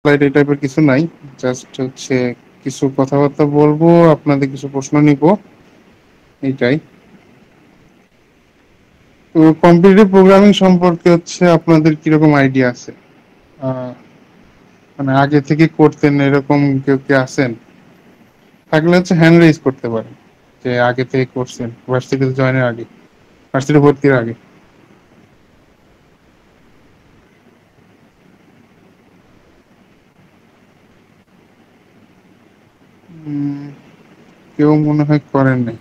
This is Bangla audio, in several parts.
লাইট এই টাইপের কিছু নাই। জাস্ট হচ্ছে কিছু কথাবার্তা বলবো, আপনাদের কিছু প্রশ্ন নিব, এইটাই। তো কম্পিটিটিভ প্রোগ্রামিং সম্পর্কে হচ্ছে আপনাদের কিরকম আইডিয়া আছে? আহ, মানে আগে থেকে করতেন এরকম কেউ কি আছেন? থাকলে হচ্ছে হ্যান্ড রেজ করতে পারেন, যে আগে থেকে করছেন ভার্সিটিতে জয়েনের আগে, ভার্সিটি ভর্তির আগে। উম, কেউ মনে হয় করেন নাই।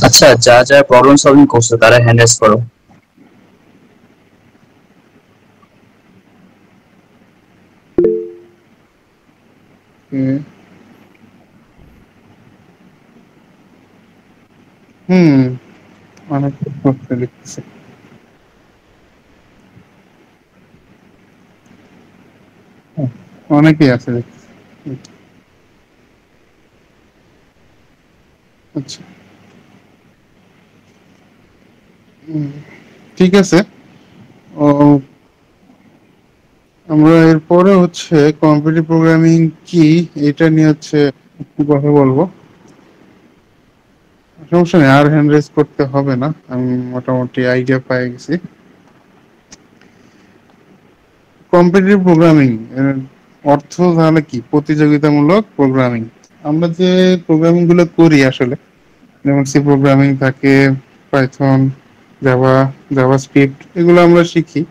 আচ্ছা, যারা যারা প্রবলেম সলভিং করছে তারা হ্যান্ড রেজ করো। হুম। হুম, অনেক করতে দেখতেছি। অনেকেই আছে দেখতেছি। হুম, আচ্ছা। হুম, ঠিক আছে। ও, আমরা এরপরে হচ্ছে কম্পিটিটিভ প্রোগ্রামিং কি এটা নিয়ে হচ্ছে একটু কথা বলবো। সমস্যা নেই, আর হ্যান্ড রেজ করতে হবে না, আমি মোটামুটি আইডিয়া পেয়ে গেছি। কম্পিটিটিভ প্রোগ্রামিং এর অর্থ তাহলে কি? প্রতিযোগিতামূলক প্রোগ্রামিং। আমরা যে প্রোগ্রামিং গুলো করি আসলে, যেমন সি প্রোগ্রামিং থাকে, পাইথন, জাভা, জাভাস্ক্রিপ্ট, এগুলো আমরা শিখি।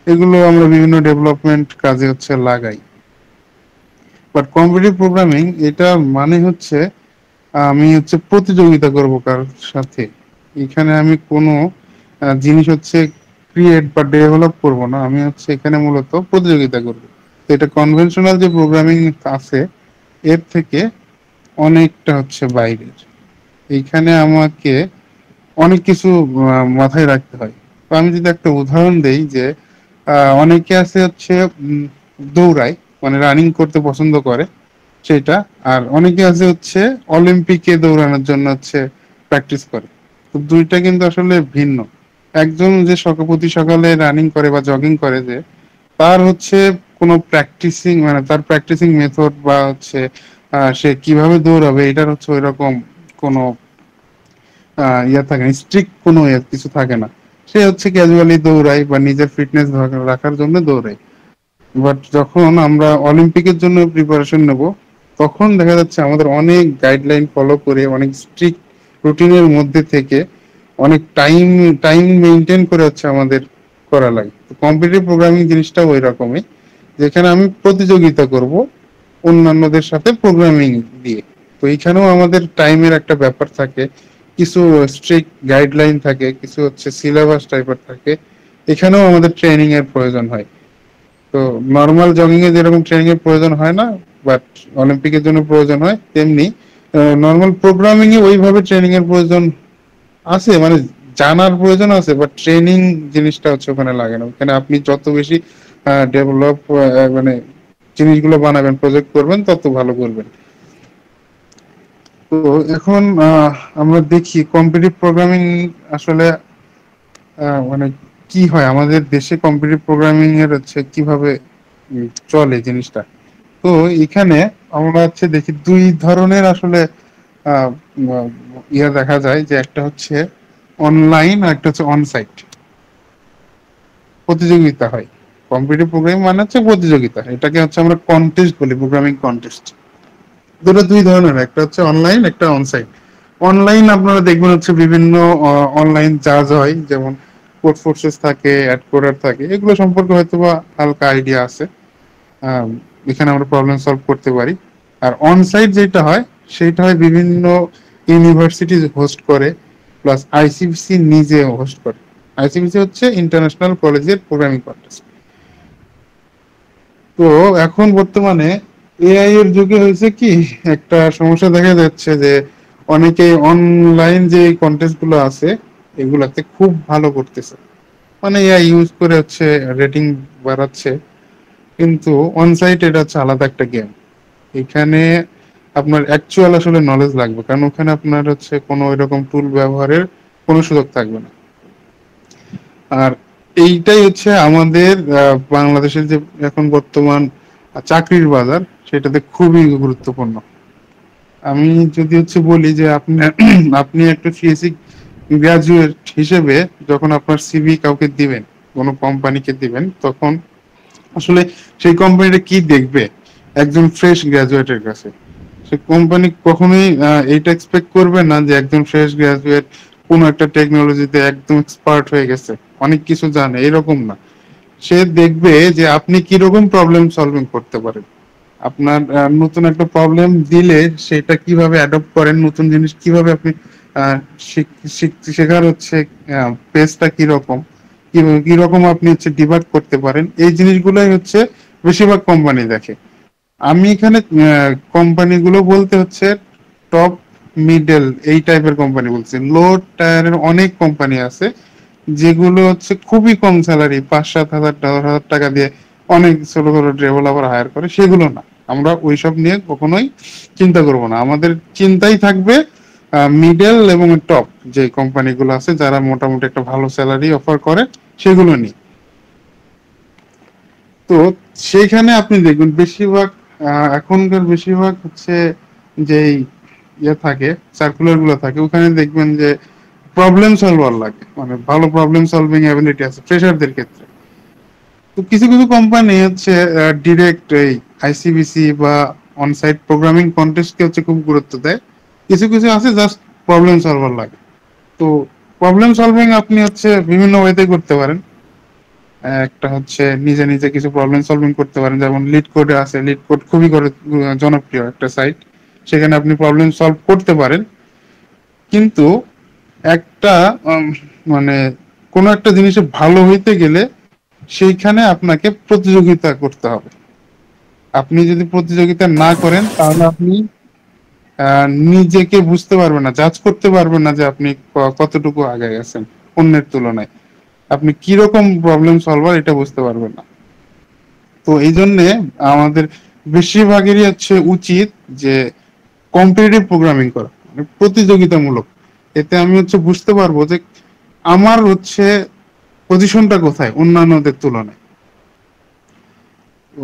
এগুলো আমরা বিভিন্ন ডেভেলপমেন্ট কাজে হচ্ছে লাগাই। বাট কম্পিটিটিভ প্রোগ্রামিং এটা মানে হচ্ছে আমি হচ্ছে প্রতিযোগিতা করব কার সাথে। এখানে আমি কোনো জিনিস হচ্ছে ক্রিয়েট বা ডেভেলপ করব না, আমি হচ্ছে এখানে মূলত প্রতিযোগিতা করব। তো এটা কনভেনশনাল যে প্রোগ্রামিং আছে এর থেকে অনেকটা হচ্ছে বাইরের। এইখানে আমাকে অনেক কিছু মাথায় রাখতে হয়। তো আমি যদি একটা উদাহরণ দেই যে অনেকে আছে হচ্ছে দৌড়ায়, মানে রানিং করতে পছন্দ করে সেটা। আর অনেকে আছে হচ্ছে অলিম্পিকে দৌড়ানোর জন্য হচ্ছে প্র্যাকটিস করে। তো দুইটা কিন্তু আসলে ভিন্ন। একজন যে প্রতি সকালে রানিং করে বা জগিং করে, যে তার হচ্ছে কোনো প্র্যাকটিসিং, মানে তার প্র্যাকটিসিং মেথড বা হচ্ছে সে কিভাবে দৌড়াবে এটার হচ্ছে ওই রকম কোনো ইয়ে থাকে না, স্ট্রিক্ট কোনো কিছু থাকে না। সে হচ্ছে ক্যাজুয়ালি দৌড়ায় বা নিজের ফিটনেস রাখার জন্য দৌড়ায়। বাট যখন আমরা অলিম্পিকের জন্য প্রিপারেশন নেব, তখন দেখা যাচ্ছে আমাদের অনেক গাইডলাইন ফলো করে, অনেক স্ট্রিক্ট রুটিনের মধ্যে থেকে, অনেক টাইম টাইম মেনটেন করে হচ্ছে আমাদের করা লাগে। কম্পিটিটিভ প্রোগ্রামিং জিনিসটা ওই রকমই, যেখানে আমি প্রতিযোগিতা করব অন্যান্যদের সাথে প্রোগ্রামিং দিয়ে। তো এইখানেও আমাদের টাইমের একটা ব্যাপার থাকে, কিছু স্ট্রিক্ট গাইডলাইন থাকে, কিছু হচ্ছে সিলেবাস টাইপের থাকে। এখানেও আমাদের ট্রেনিং এর প্রয়োজন হয়। তো নর্মাল জগিং এ যেরকম ট্রেনিং এর প্রয়োজন হয় না, বাট অলিম্পিকের জন্য প্রয়োজন হয়, তেমনি নর্মাল প্রোগ্রামিং এ ওইভাবে ট্রেনিং এর প্রয়োজন আছে, মানে জানার প্রয়োজন আছে, বাট ট্রেনিং জিনিসটা হচ্ছে ওখানে লাগে না। ওখানে আপনি যত বেশি ডেভেলপ মানে জিনিসগুলো বানাবেন, প্রজেক্ট করবেন, তত ভালো করবেন। তো এখন আমরা দেখি কম্পিটিটিভ প্রোগ্রামিং আসলে মানে কি হয় আমাদের দেশে, কম্পিটিটিভ প্রোগ্রামিং এর হচ্ছে কিভাবে চলে জিনিসটা। তো এখানে আমরা হচ্ছে দেখি দুই ধরনের আসলে আহ, উম, ইয়া দেখা যায়, যে একটা হচ্ছে অনলাইন আর একটা হচ্ছে অনসাইট। প্রতিযোগিতা হয়, কম্পিটিটিভ প্রোগ্রামিং মানে হচ্ছে প্রতিযোগিতা, এটাকে হচ্ছে আমরা কন্টেস্ট বলি, প্রোগ্রামিং কন্টেস্ট। দুটো দুই ধরনের, একটা হচ্ছে অনলাইন, একটা অনসাইট। অনলাইন আপনারা দেখবেন হচ্ছে বিভিন্ন অনলাইন জাজ হয়, যেমন কোড ফোর্সেস থাকে, অ্যাড কোডার থাকে, এগুলো সম্পর্কে হয়তো বা হালকা আইডিয়া আছে। আহ, এখানে আমরা প্রবলেম সলভ করতে পারি। আর অন সাইট যেটা হয়, সেটা হয় বিভিন্ন ইউনিভার্সিটি হোস্ট করে, প্লাস আইসিবিসি নিজে হোস্ট করে। আইসিবিসি হচ্ছে ইন্টারন্যাশনাল কলেজের প্রোগ্রামিং কন্টেস্ট। তো এখন বর্তমানে এআই এর যুগে হয়েছে কি, একটা সমস্যা দেখা যাচ্ছে যে অনেকে অনলাইন যে কন্টেস্ট গুলো আছে এগুলাতে খুব ভালো করতেছে, মানে এআই ইউজ করে হচ্ছে রেটিং বাড়াচ্ছে। কিন্তু অনসাইট এটা হচ্ছে আলাদা একটা গেম। এখানে আপনার অ্যাকচুয়াল আসলে নলেজ লাগবে, কারণ ওখানে আপনার হচ্ছে কোনো এরকম টুল ব্যবহারের কোনো সুযোগ থাকবে না। আর এইটাই হচ্ছে আমাদের বাংলাদেশের যে এখন বর্তমান চাকরির বাজার সেটাতে খুবই গুরুত্বপূর্ণ। আমি যদি বলি যে আপনি আপনি একটা সিএসসি গ্রাজুয়েট হিসেবে যখন আপনার সিভি কাউকে দিবেন, কোনো কোম্পানিকে দিবেন, তখন আসলে সেই কোম্পানিটা কি দেখবে একজন ফ্রেশ গ্রাজুয়েটের কাছে? সে কোম্পানি কখনোই এইটা এক্সপেক্ট করবে না যে একজন ফ্রেশ গ্রাজুয়েট কোনো একটা টেকনোলজিতে একদম এক্সপার্ট হয়ে গেছে, অনেক কিছু জানে, এরকম না। সে দেখবে যে আপনি কিরকম প্রবলেম সলভিং করতে পারেন। আপনার নতুন একটা প্রবলেম দিলে সেটা কিভাবে অ্যাডপ্ট করেন, নতুন জিনিস কিভাবে আপনি আহ, শেখার পেজটা কিরকম, কিরকম আপনি ডিবাগ করতে পারেন, এই জিনিসগুলোই বেশিরভাগ কোম্পানি দেখে। আমি এখানে কোম্পানিগুলো বলতে টপ মিডল এই টাইপের কোম্পানি বলছি। লো টায়ারের অনেক কোম্পানি আছে যেগুলো খুবই কম স্যালারি, 5-7 হাজার 10,000 টাকা দিয়ে অনেক ছোট ছোট ডেভেলপার হায়ার করে, সেগুলো না। আমরা ওইসব নিয়ে কখনোই চিন্তা করব না। আমাদের চিন্তাই থাকবে মিডল এবং টপ যে কোম্পানিগুলো আছে যারা মোটামুটি একটা ভালো স্যালারি অফার করে, সেগুলো নিয়ে। তো সেইখানে আপনি দেখবেন বেশিরভাগ এখনকার বেশিরভাগ যেই থাকে, সার্কুলার গুলো থাকে, ওখানে দেখবেন যে প্রবলেম সলভার লাগে, মানে ভালো প্রবলেম সলভিং অ্যাবিলিটি আছে ফ্রেশারদের ক্ষেত্রে। তো কিছু কিছু কোম্পানি ডিরেক্ট এই আইসিবিসি বা অনসাইট প্রোগ্রামিং কন্টেস্টকে খুব গুরুত্ব দেয়। কিছু কিছু আছে জাস্ট প্রবলেম সলভার লাগে। তো প্রবলেম সলভিং আপনি বিভিন্ন ওয়েতে করতে পারেন। একটা নিজে নিজে কিছু প্রবলেম সলভিং করতে পারেন, যেমন লিড কোডে আছে। লিড কোড খুবই জনপ্রিয় একটা সাইট, সেখানে আপনি প্রবলেম সলভ করতে পারেন। কিন্তু একটা মানে কোনো একটা জিনিসে ভালো হইতে গেলে সেইখানে আপনাকে প্রতিযোগিতা করতে হবে। আপনি যদি প্রতিযোগিতা না করেন তাহলে আপনি নিজেকে বুঝতে পারবেন না, জাজ করতে পারবেন না যে আপনি কতটুকু আগে গেছেন অন্যের তুলনায়, আপনি কিরকম প্রবলেম সলভার এটা বুঝতে পারবেন না। তো এই জন্যে আমাদের বেশিরভাগেরই উচিত যে কম্পিটিটিভ প্রোগ্রামিং করা, মানে প্রতিযোগিতামূলক। এতে আমি বুঝতে পারবো যে আমার পজিশনটা কোথায় অন্যান্যদের তুলনায়। তো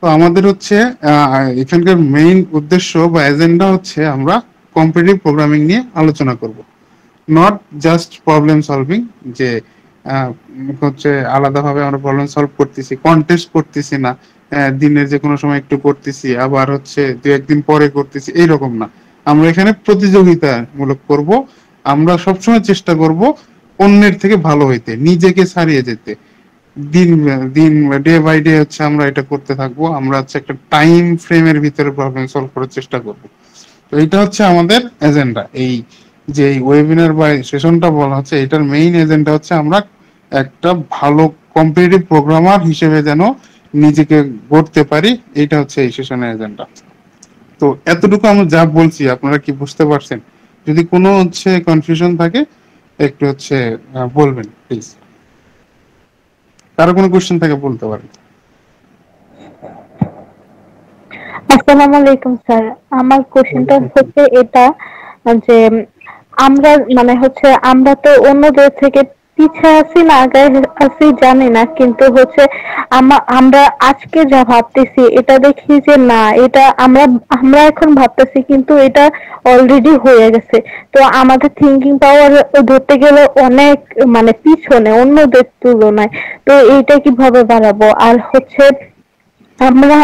তো আমাদের এখানকার মেইন উদ্দেশ্য বা এজেন্ডা আমরা কম্পিটিটিভ প্রোগ্রামিং নিয়ে আলোচনা করব, নট জাস্ট প্রবলেম সলভিং। যে আলাদাভাবে আমরা প্রবলেম সলভ করতেছি, কন্টেস্ট করতেছি না, দিনের যে কোনো সময় একটু করতেছি, আবার দু একদিন পরে করতেছি, এইরকম না। আমরা এখানে প্রতিযোগিতামূলক করব। আমরা সবসময় চেষ্টা করব অন্যের থেকে ভালো হইতে, নিজেকে ছাড়িয়ে যেতে। দিন দিন ডে বাই ডে আমরা এটা করতে থাকবো। আমরা একটা টাইম ফ্রেমের ভিতরে প্রবলেম সলভ করার চেষ্টা করব। তো এটা আমাদের এজেন্ডা। এই যে ওয়েবিনার বা সেশনটা বলা হচ্ছে, এটার মেইন এজেন্ডা আমরা একটা ভালো কম্পিটিটিভ প্রোগ্রামার হিসেবে যেন নিজেকে গড়তে পারি, এটা এই সেশনের এজেন্ডা। তো এতটুকু আমরা যা বলছি আপনারা কি বুঝতে পারছেন? যদি কোনো কনফিউশন থাকে একটু বলবেন প্লিজ। কারো কোনো কোশ্চেন থাকে বলতে পারেন। আসসালামু আলাইকুম স্যার। আমার কোশ্চেনটা হচ্ছে এটা যে আমরা আমরা তো অন্যদের থেকে পিছিয়ে আছি না আগায় আছি জানি না, কিন্তু আমরা আজকে যা ভাবতেছি এটা দেখি যে না, এটা আমরা আমরা এখন ভাবতেছি কিন্তু এটা অলরেডি হয়ে গেছে। তো আমাদের থিঙ্কিং পাওয়ার ধরতে গেলে অনেক পিছনে অন্যদের তুলনায়। তো এইটা কিভাবে বাড়াবো? আর আমরা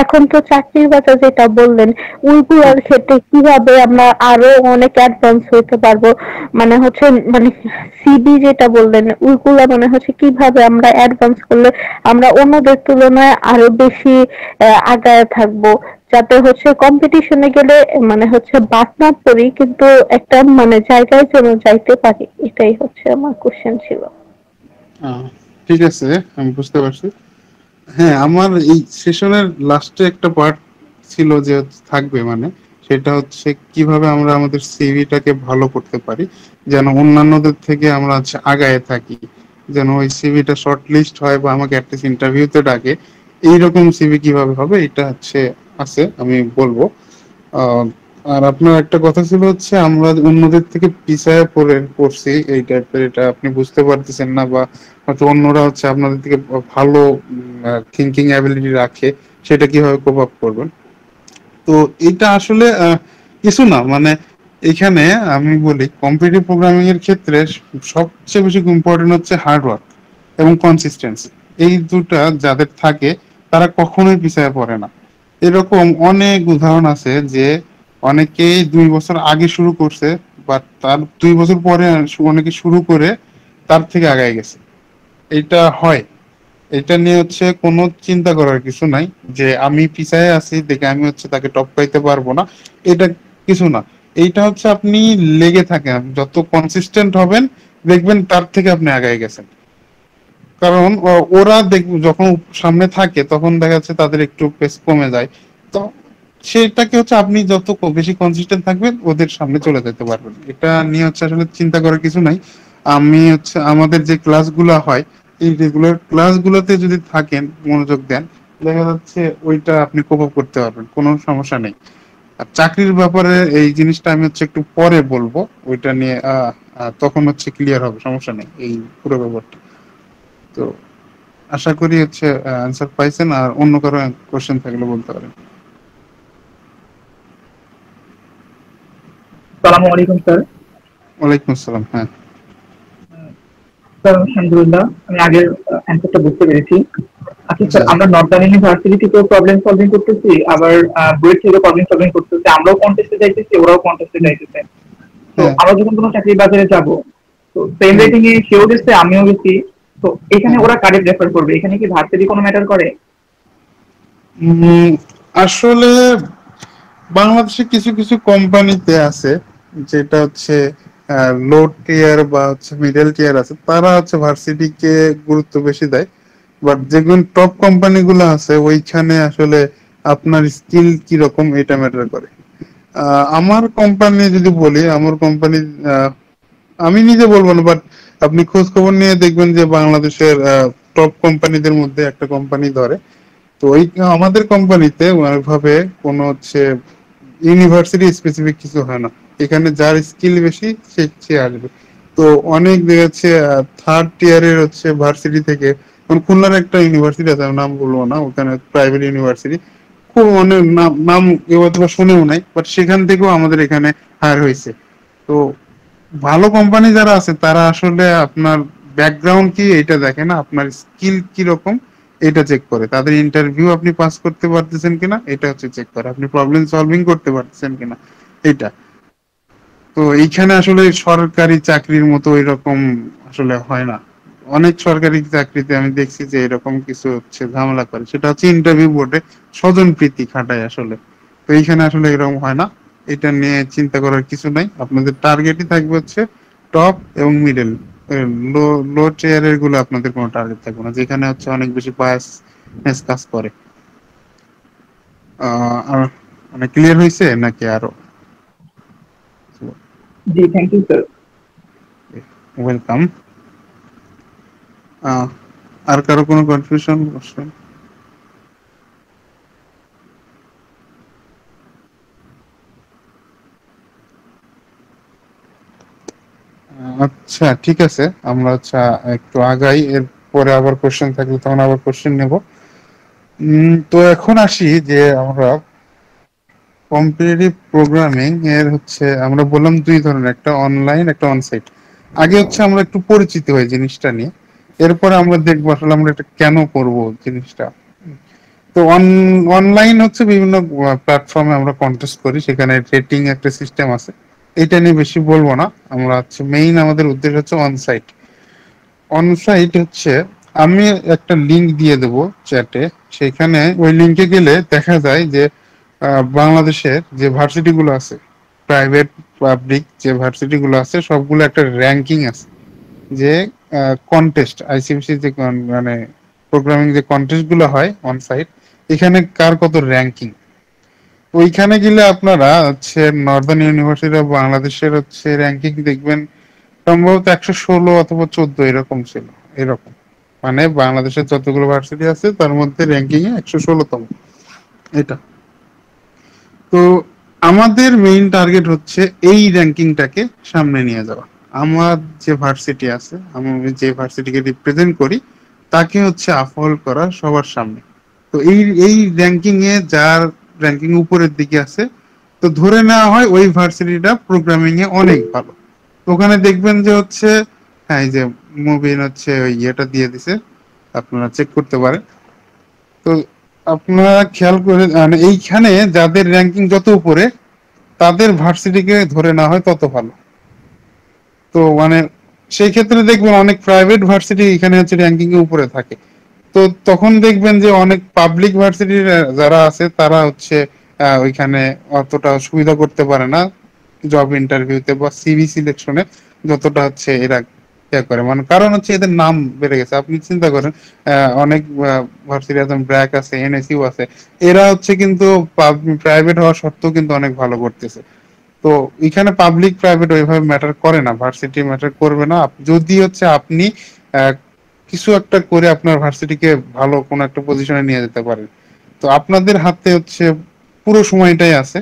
এখন তো চাকরির বাজার যেটা বললেন, ওইগুলোর ক্ষেত্রে কিভাবে আমরা আরো অনেক অ্যাডভান্স হইতে পারবো? মানে হচ্ছে মানে সিবি যেটা বললেন, ওইগুলা কিভাবে আমরা অ্যাডভান্স করলে আমরা অন্যদের তুলনায় আরো বেশি আগায় থাকবো, যাতে কম্পিটিশনে গেলে বাদ না পড়ি, কিন্তু একটা জায়গায় যেন যাইতে পারি। এটাই আমার কোশ্চেন ছিল। ঠিক আছে, আমি বুঝতে পারছি। হ্যাঁ, আমার এই সেশনের লাস্টে একটা পার্ট ছিল যে থাকবে, সেটা কিভাবে আমরা আমাদের সিভিটাকে ভালো করতে পারি যেন অন্যান্যদের থেকে আমরা আগায় থাকি, যেন ওই সিভিটা শর্ট লিস্ট হয় বা আমাকে অ্যাটলিস্ট ইন্টারভিউতে ডাকে। এইরকম সিভি কিভাবে হবে এটা আছে, আমি বলবো। আর আপনার একটা কথা ছিল হচ্ছে আমরা অন্যদের থেকে পিছায় পড়ছি এই টাইপের, এটা আপনি বুঝতে পারতেছেন না, বা হয়তো অন্যরা হচ্ছে আপনাদের থেকে ভালো থিঙ্কিং অ্যাবিলিটি রাখে, সেটা কিভাবে কোপ আপ করবেন। তো এটা আসলে কিছু না, মানে এখানে আমি বলি কম্পিটিটিভ প্রোগ্রামিং এর ক্ষেত্রে সবচেয়ে বেশি ইম্পর্টেন্ট হচ্ছে হার্ড ওয়ার্ক এবং কনসিস্টেন্সি। এই দুটা যাদের থাকে তারা কখনোই পিছায় পড়ে না। এরকম অনেক উদাহরণ আছে যে অনেকেই 2 বছর আগে শুরু করছে, বাট তার 2 বছর পরে অনেকে শুরু করে তার থেকে আগায় গেছে। এটা হয়, এটা নিয়ে হচ্ছে কোনো চিন্তা করার কিছু নাই যে আমি পিছায় আছি দেখে আমি হচ্ছে তাকে টপকাইতে পারবো না, এটা কিছু না। এইটা হচ্ছে আপনি লেগে থাকেন, যত কনসিস্টেন্ট হবেন দেখবেন তার থেকে আপনি আগায় গেছেন। কারণ ওরা যখন সামনে থাকে তখন দেখা যাচ্ছে তাদের একটু পেস কমে যায়। তো সেটাকে হচ্ছে আপনি যত বেশি কনসিস্টেন্ট থাকবেন ওদের সামনে চলে যেতে পারবেন। এটা নিয়ে হচ্ছে আসলে চিন্তা করার কিছু নাই। আমি হচ্ছে আমাদের যে ক্লাসগুলো হয় এই রেগুলার ক্লাসগুলোতে যদি থাকেন, মনোযোগ দেন, দেখা যাচ্ছে ওইটা আপনি কোপ আপ করতে পারবেন, কোনো সমস্যা নেই। আর চাকরির ব্যাপারে এই জিনিসটা আমি হচ্ছে একটু পরে বলবো, ওইটা নিয়ে তখন হচ্ছে ক্লিয়ার হবে, সমস্যা নেই এই পুরো ব্যাপারটা। তো আশা করি হচ্ছে অ্যান্সার পাইছেন, আর অন্য কারো কোশ্চেন থাকলে বলতে পারেন। সালামু আলাইকুম স্যার। ওয়ালাইকুম আসসালাম। হ্যাঁ স্যার আলহামদুলিল্লাহ, আমি আগের অ্যান্সারটা বুঝতে পেরেছি। আচ্ছা জি স্যার, জি আমরা নর্দার্ন ইউনিভার্সিটি থেকেও প্রবলেম সলভিং করতেছি, আবার বুয়েট থেকেও প্রবলেম সলভিং করতেছি। আমরাও কন্টেস্টে যাইতেছি, ওরাও কন্টেস্টে যাইতেছে। তো হ্যাঁ আমরা যখন কোনো চাকরির বাজারে যাব, তো সেম হুম, রেটিং এ সেও গেছে, আমিও গেছি। তো এখানে হ্যাঁ। ওরা কারে প্রেফার করবে? এখানে কি ভার্সিটি কোনো ম্যাটার করে? উম, আসলে বাংলাদেশে কিছু কিছু কোম্পানিতে আছে যেটা হচ্ছে লো টিয়ার বা হচ্ছে মিডল টিয়ার আছে, তারা হচ্ছে ভার্সিটিকে গুরুত্ব বেশি দেয়। বাট যেগুলো টপ কোম্পানি গুলো আছে ওইখানে আসলে আপনার স্কিল কিরকম এটা ম্যাটার করে। আমার কোম্পানি যদি বলি, আমার কোম্পানি আমি নিজে বলবো না, বাট আপনি খোঁজ খবর নিয়ে দেখবেন যে বাংলাদেশের টপ কোম্পানিদের মধ্যে একটা কোম্পানি ধরে। তো ওই আমাদের কোম্পানিতে ওইভাবে কোনো হচ্ছে ইউনিভার্সিটি স্পেসিফিক কিছু হয় না, এখানে যার স্কিল বেশি সে আসবে। তো অনেক দেখা যাচ্ছে থার্ড টিয়ারের হচ্ছে ভার্সিটি থেকে, যেমন খুলনার একটা ইউনিভার্সিটি আছে, আমি নাম বলবো না, ওখানে প্রাইভেট ইউনিভার্সিটি, খুব অনেক নাম নাম কেউ হয়তো বা শুনেও নাই, বাট সেখান থেকেও আমাদের এখানে হায়ার হয়েছে। তো ভালো কোম্পানি যারা আছে তারা আসলে আপনার ব্যাকগ্রাউন্ড কি এটা দেখে না, আপনার স্কিল কি রকম এটা চেক করে, তাদের ইন্টারভিউ আপনি পাস করতে পারতেছেন কিনা এটা হচ্ছে চেক করে, আপনি প্রবলেম সলভিং করতে পারতেছেন কিনা এটা। তো এইখানে আসলে সরকারি চাকরির মতো এরকম আসলে হয় না। অনেক সরকারি চাকরিতে আমি দেখছি যে এরকম কিছু হচ্ছে ঝামেলা করে, সেটা হচ্ছে ইন্টারভিউ বোর্ডে স্বজন প্রীতি খাটায় আসলে। তো এইখানে আসলে এরকম হয় না, এটা নিয়ে চিন্তা করার কিছু নাই। আপনাদের টার্গেটই থাকবে হচ্ছে টপ এবং মিডল, লো লো টিয়ারের গুলো আপনাদের কোনো টার্গেট থাকবে না, যেখানে হচ্ছে অনেক বেশি বায়াস কাজ করে। আর মানে ক্লিয়ার হয়েছে নাকি আরো? জি, থ্যাংক ইউ স্যার। ওয়েলকাম। আর কারো কোনো কনফিউশন কোশ্চেন? আচ্ছা ঠিক আছে, আমরা আচ্ছা একটু আগাই, এর পরে আবার কোশ্চেন থাকলে তখন আবার কোশ্চেন নেব। তো এখন আসি যে আমরা কম্পিটিটিভ প্রোগ্রামিং এর হচ্ছে আমরা বললাম দুই ধরনের, একটা অনলাইন একটা অনসাইট। আগে হচ্ছে আমরা একটু পরিচিত হই জিনিসটা নিয়ে, এরপরে আমরা দেখবো আসলে আমরা এটা কেন করব জিনিসটা। তো অনলাইন হচ্ছে বিভিন্ন প্ল্যাটফর্মে আমরা কন্টেস্ট করি, সেখানে রেটিং একটা সিস্টেম আছে, এটা নিয়ে বেশি বলবো না। আমরা হচ্ছে মেইন আমাদের উদ্দেশ্য হচ্ছে অনসাইট। অনসাইট হচ্ছে আমি একটা লিংক দিয়ে দেব চ্যাটে, সেখানে ওই লিংকে গেলে দেখা যায় যে বাংলাদেশের যে ভার্সিটি গুলো আছে, প্রাইভেট পাবলিক যে ভার্সিটি গুলো আছে সবগুলো একটা র্যাঙ্কিং আছে, যে কন্টেস্ট আইসিএমসি যে মানে প্রোগ্রামিং যে কন্টেস্ট গুলো হয় অন সাইট, এখানে কার কত র্যাঙ্কিং। ওইখানে গেলে আপনারা হচ্ছে নর্দার্ন ইউনিভার্সিটি অফ বাংলাদেশের হচ্ছে র্যাঙ্কিং দেখবেন সম্ভবত 116 অথবা 14 এরকম ছিল, এরকম। মানে বাংলাদেশের যতগুলো ভার্সিটি আছে তার মধ্যে র্যাঙ্কিং এ 116তম এটা। তো আমাদের মেইন টার্গেট হচ্ছে এই র্যাঙ্কিংটাকে সামনে নিয়ে যাওয়া। আমার যে ভার্সিটি আছে, আমি যে ভার্সিটিকে রিপ্রেজেন্ট করি, তাকে হচ্ছে আফল করা সবার সামনে। তো এই র্যাঙ্কিং এ যার র্যাঙ্কিং উপরের দিকে আছে, তো ধরে নেওয়া হয় ওই ভার্সিটিটা প্রোগ্রামিং এ অনেক ভালো। তো ওখানে দেখবেন যে হচ্ছে, হ্যাঁ এই যে মুবিন হচ্ছে ওই ইয়েটা দিয়ে দিছে, আপনারা চেক করতে পারেন। তো আপনারা খেয়াল করে মানে এইখানে যাদের র্যাঙ্কিং যত উপরে, তাদের ভার্সিটিকে ধরে না হয় তত ভালো। তো মানে সেই ক্ষেত্রে দেখবেন অনেক প্রাইভেট ভার্সিটি এখানে হচ্ছে র্যাঙ্কিং এর উপরে থাকে। তো তখন দেখবেন যে অনেক পাবলিক ভার্সিটির যারা আছে তারা হচ্ছে ওইখানে অতটা সুবিধা করতে পারে না জব ইন্টারভিউতে বা সিভি সিলেকশনে, যতটা হচ্ছে এরা ইয়ে করে। মানে কারণ হচ্ছে এদের নাম বেড়ে গেছে। আপনি চিন্তা করেন অনেক ভার্সিটি আছে, ব্র্যাক আছে, এনএসইউ আছে, এরা হচ্ছে কিন্তু প্রাইভেট হওয়া সত্ত্বেও কিন্তু অনেক ভালো করতেছে। তো এখানে পাবলিক প্রাইভেট ওইভাবে ম্যাটার করে না, ভার্সিটি ম্যাটার করবে না। যদি হচ্ছে আপনি আহ, কিছু একটা করে আপনার ভার্সিটিকে ভালো কোনো একটা পজিশনে নিয়ে যেতে পারেন, তো আপনাদের হাতে হচ্ছে পুরো সময়টাই আছে।